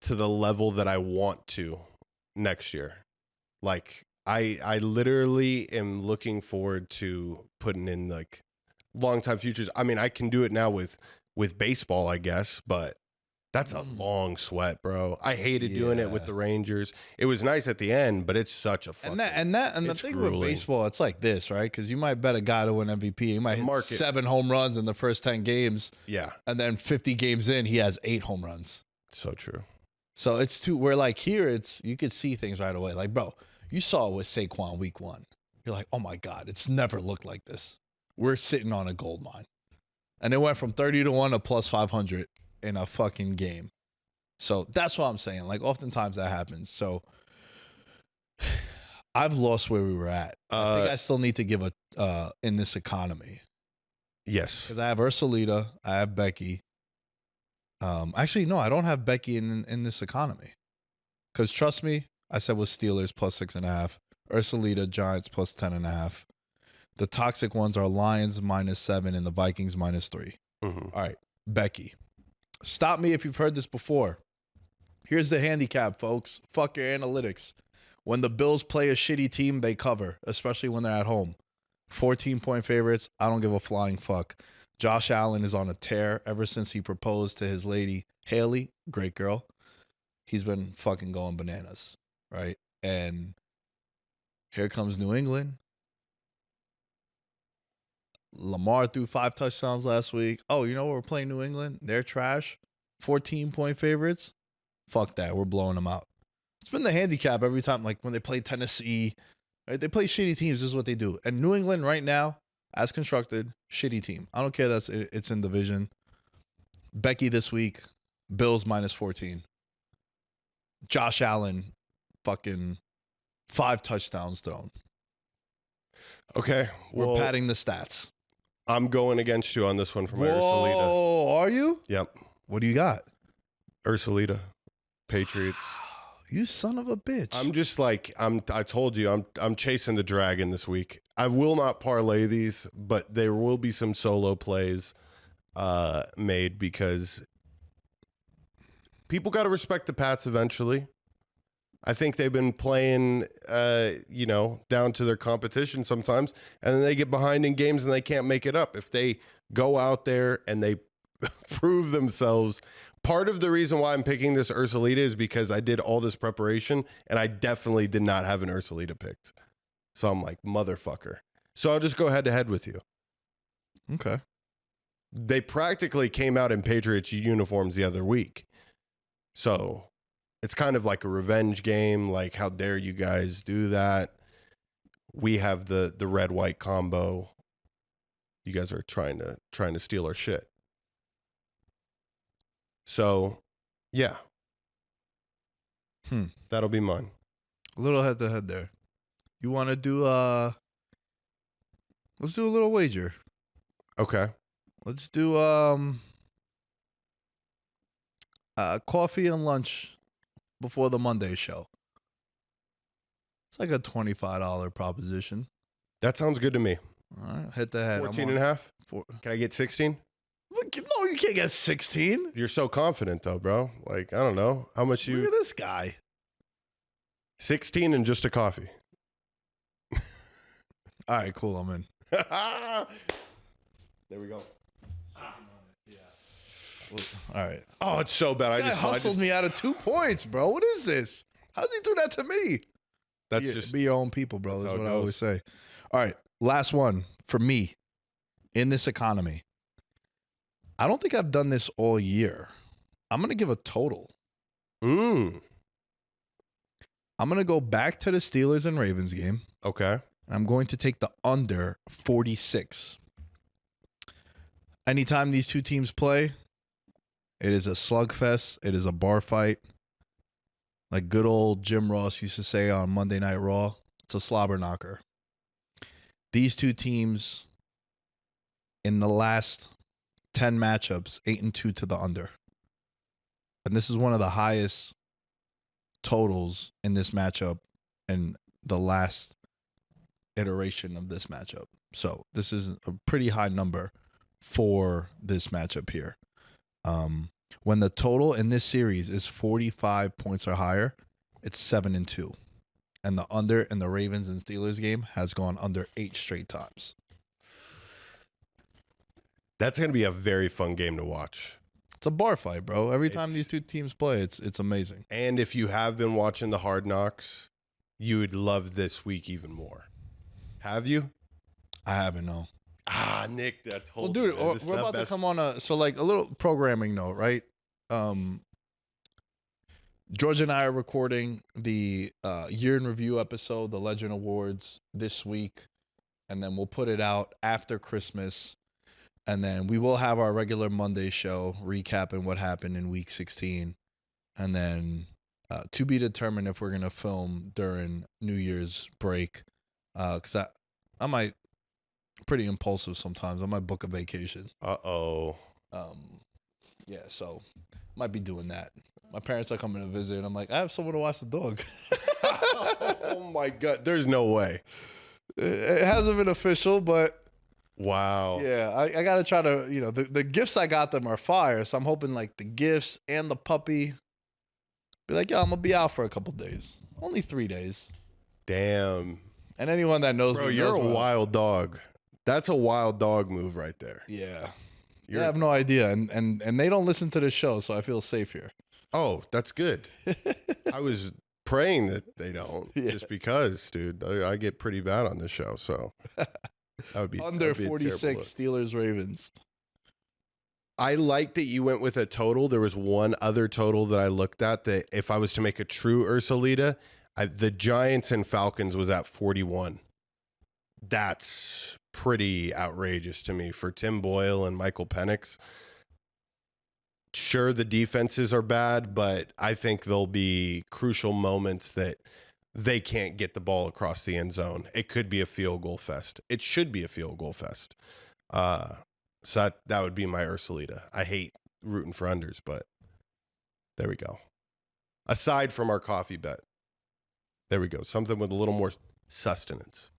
to the level that I want to next year. Like I literally am looking forward to putting in like long time futures. I mean, I can do it now with baseball, I guess, but that's a long sweat, bro. I hated doing it with the Rangers. It was nice at the end, but it's such a fucking, and the thing grueling. with baseball, it's like this, right? Because you might bet a guy to win MVP. He might hit 7 home runs in the first 10 games. Yeah. And then 50 games in, he has 8 home runs. So true. So it's too, where like here, you could see things right away. Like, bro, you saw it with Saquon week 1. You're like, oh my God, it's never looked like this. We're sitting on a gold mine. And it went from 30-1 to plus 500 in a fucking game. So that's what I'm saying. Like oftentimes that happens. So I've lost where we were at. I think I still need to give a in this economy. Yes. Because I have Ursulita, I have Becky. Actually, no, I don't have Becky in this economy. Because trust me, I said with Steelers plus 6.5, Ursulita, Giants plus 10.5. The toxic ones are Lions -7 and the Vikings -3. Mm-hmm. All right, Becky. Stop me if you've heard this before. Here's the handicap, folks. Fuck your analytics. When the Bills play a shitty team, they cover, especially when they're at home. 14-point favorites. I don't give a flying fuck. Josh Allen is on a tear ever since he proposed to his lady, Haley. Great girl. He's been fucking going bananas, right? And here comes New England. Lamar threw 5 touchdowns last week. Oh, you know what? We're playing New England. They're trash. 14-point favorites. Fuck that. We're blowing them out. It's been the handicap every time. Like when they play Tennessee, right? They play shitty teams. This is what they do. And New England right now, as constructed, shitty team. I don't care it's in division. Becky this week, Bills -14. Josh Allen, fucking 5 touchdowns thrown. Okay. We're padding the stats. I'm going against you on this one for my Ursulita. Oh, are you? Yep. What do you got? Ursulita. Patriots. You son of a bitch. I'm just like I told you I'm chasing the dragon this week. I will not parlay these, but there will be some solo plays made because people got to respect the Pats eventually. I think they've been playing down to their competition sometimes, and then they get behind in games and they can't make it up. If they go out there and they prove themselves. Part of the reason why I'm picking this Ursulita is because I did all this preparation and I definitely did not have an Ursulita picked. So I'm like, motherfucker. So I'll just go head to head with you. Okay. They practically came out in Patriots uniforms the other week. So it's kind of like a revenge game. Like, how dare you guys do that? We have the red-white combo. You guys are trying to steal our shit. So, yeah. That'll be mine. A little head to head there. You want to do let's do a little wager. Okay. Let's do coffee and lunch before the Monday show. It's like a $25 proposition. That sounds good to me. All right, head to head. 14 and a half? Can I get 16? No, you can't get 16. You're so confident though, bro. Like, I don't know. How much you... Look at this guy. 16 and just a coffee. All right, cool. I'm in. There we go. All right. Oh, it's so bad. This guy hustled me out of 2 points, bro. What is this? How's he do that to me? That's just be your own people, bro. That's what I goes. always say. All right, last one for me in this economy. I don't think I've done this all year. I'm going to give a total. I'm going to go back to the Steelers and Ravens game. Okay. And I'm going to take the under 46. Anytime these two teams play, it is a slugfest. It is a bar fight. Like good old Jim Ross used to say on Monday Night Raw, it's a slobber knocker. These two teams in the last 10 matchups, 8-2 to the under. And this is one of the highest totals in this matchup and the last iteration of this matchup. So this is a pretty high number for this matchup here. When the total in this series is 45 points or higher, it's 7-2. And the under in the Ravens and Steelers game has gone under 8 straight times. That's going to be a very fun game to watch. It's a bar fight, bro. Every time these two teams play, it's amazing. And if you have been watching the Hard Knocks, you would love this week even more. Have you? I haven't, no. Nick, that's whole. Well, dude, we're about to come on a little programming note, right? George and I are recording the year in review episode, the Legend Awards, this week, and then we'll put it out after Christmas, and then we will have our regular Monday show recapping what happened in Week 16, and then to be determined if we're gonna film during New Year's break, because I might. Pretty impulsive sometimes. I might book a vacation. Yeah, so might be doing that. My parents are coming to visit, and I'm like, I have someone to watch the dog. Oh my God, there's no way. It hasn't been official, but wow. Yeah, I gotta try to, the gifts I got them are fire, so I'm hoping like the gifts and the puppy be like, I'm gonna be out for a couple days. Only 3 days. Damn. And anyone that knows bro, me you're knows a wild dog. That's a wild dog move right there. Yeah. I have no idea. And they don't listen to the show, so I feel safe here. Oh, that's good. I was praying that they don't. Just because, dude. I get pretty bad on this show, so that would be under 46 Steelers Ravens. I like that you went with a total. There was one other total that I looked at that if I was to make a true Ursulita, the Giants and Falcons was at 41. That's pretty outrageous to me for Tim Boyle and Michael Penix. Sure, the defenses are bad, but I think there'll be crucial moments that they can't get the ball across the end zone. It could be a field goal fest. It should be a field goal fest. So that would be my Ursulita. I hate rooting for unders, but there we go. aside from our coffee bet. There we go. Something with a little more sustenance.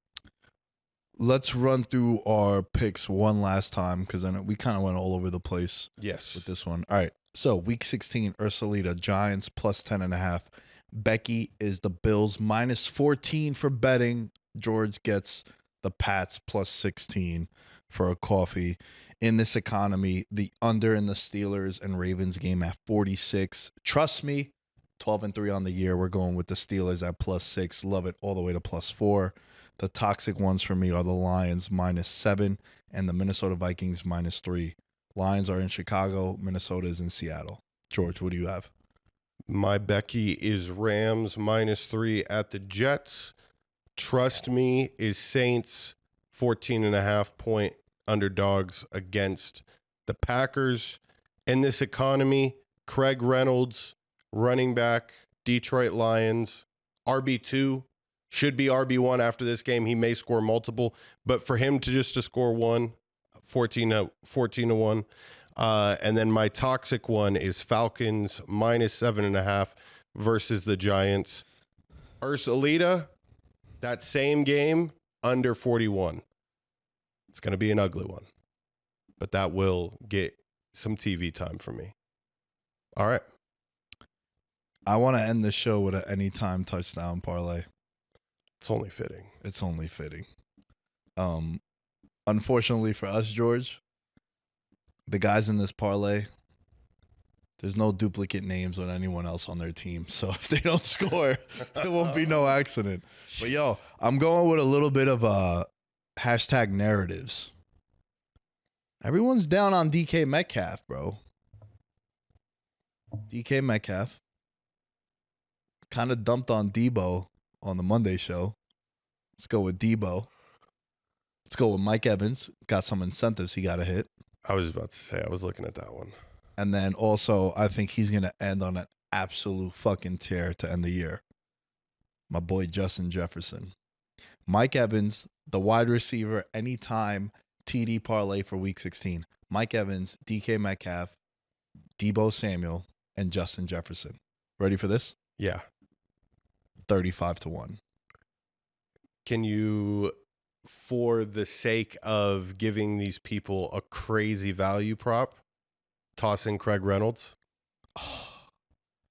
Let's run through our picks one last time because then we kind of went all over the place. Yes. With this one. All right. So week 16, Ursulita, Giants plus 10.5. Becky is the Bills minus 14 for betting. George gets the Pats plus 16 for a coffee. In this economy, the under in the Steelers and Ravens game at 46. Trust me, 12-3 on the year. We're going with the Steelers at plus 6. Love it all the way to plus 4. The toxic ones for me are the Lions minus 7 and the Minnesota Vikings minus 3. Lions are in Chicago. Minnesota is in Seattle. George, what do you have? My Becky is Rams minus 3 at the Jets. Trust me is Saints 14.5 point underdogs against the Packers. In this economy, Craig Reynolds, running back, Detroit Lions, RB2, should be RB1 after this game. He may score multiple, but for him to score one, 14-1. And then my toxic one is Falcons minus 7.5 versus the Giants. Ursulita, that same game, under 41. It's going to be an ugly one, but that will get some TV time for me. All right. I want to end the show with an anytime touchdown parlay. It's only fitting. It's only fitting. Unfortunately for us, George, the guys in this parlay, there's no duplicate names on anyone else on their team. So if they don't score, there won't be no accident. But yo, I'm going with a little bit of hashtag narratives. Everyone's down on DK Metcalf, bro. DK Metcalf kind of dumped on Debo on the Monday show. Let's go with Debo. Let's go with Mike Evans. Got some incentives he got to hit. I was about to say, I was looking at that one. And then also, I think he's going to end on an absolute fucking tear to end the year. My boy Justin Jefferson. Mike Evans, the wide receiver, anytime TD parlay for week 16. Mike Evans, DK Metcalf, Debo Samuel, and Justin Jefferson. Ready for this? Yeah. 35-1. Can you, for the sake of giving these people a crazy value prop, toss in Craig Reynolds?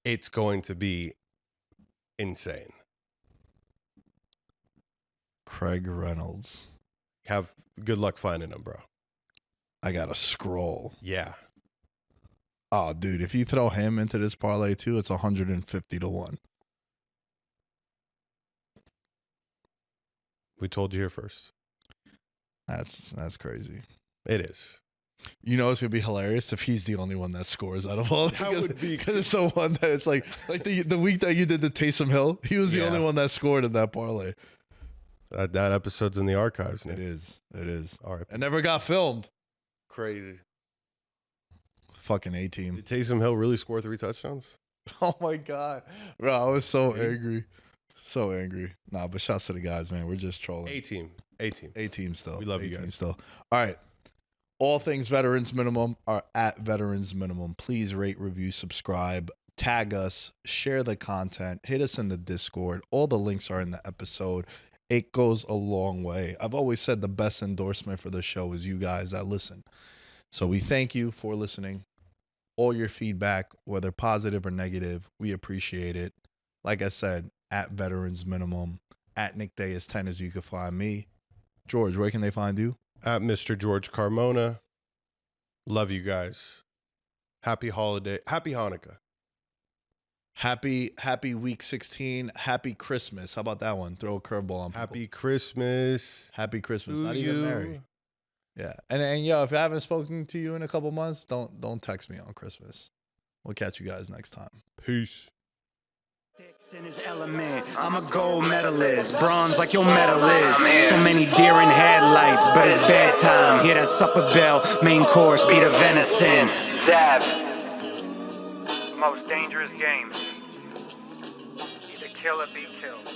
It's going to be insane. Craig Reynolds. Have good luck finding him, bro. I got to scroll. Yeah. Oh, dude, if you throw him into this parlay too, it's 150-1. We told you here first. That's crazy. It is. You know, it's gonna be hilarious if he's the only one that scores out of all. That would be because it's so one that it's like the week that you did the Taysom Hill, he was the only one that scored in that parlay. That episode's in the archives. Nick. It is. All right. It never got filmed. Crazy. Fucking A-team. Did Taysom Hill really score 3 touchdowns? Oh my god, bro! I was so angry, so angry. Nah, but shouts to the guys, man. We're just trolling. A-team Still. We love you guys. Still. All right. All things Veterans Minimum are at Veterans Minimum. Please rate, review, subscribe, tag us, share the content, hit us in the Discord. All the links are in the episode. It goes a long way. I've always said the best endorsement for the show is you guys that listen. So we thank you for listening. All your feedback, whether positive or negative, we appreciate it. Like I said, at Veterans Minimum, at Nick Day is 10 as you can find me. George, where can they find you? At Mr. George Carmona. Love you guys. Happy holiday. Happy Hanukkah. Happy week 16. Happy Christmas. How about that one? Throw a curveball on people. Happy Christmas. Happy Christmas. To Not even you. merry. Yeah. And yo, if I haven't spoken to you in a couple months, don't text me on Christmas. We'll catch you guys next time. Peace. In his element, I'm a gold medalist, bronze like your medal is. So many deer in headlights, but it's bedtime. Hear that supper bell, main course, be the venison. Dab, most dangerous game. Either kill or be killed.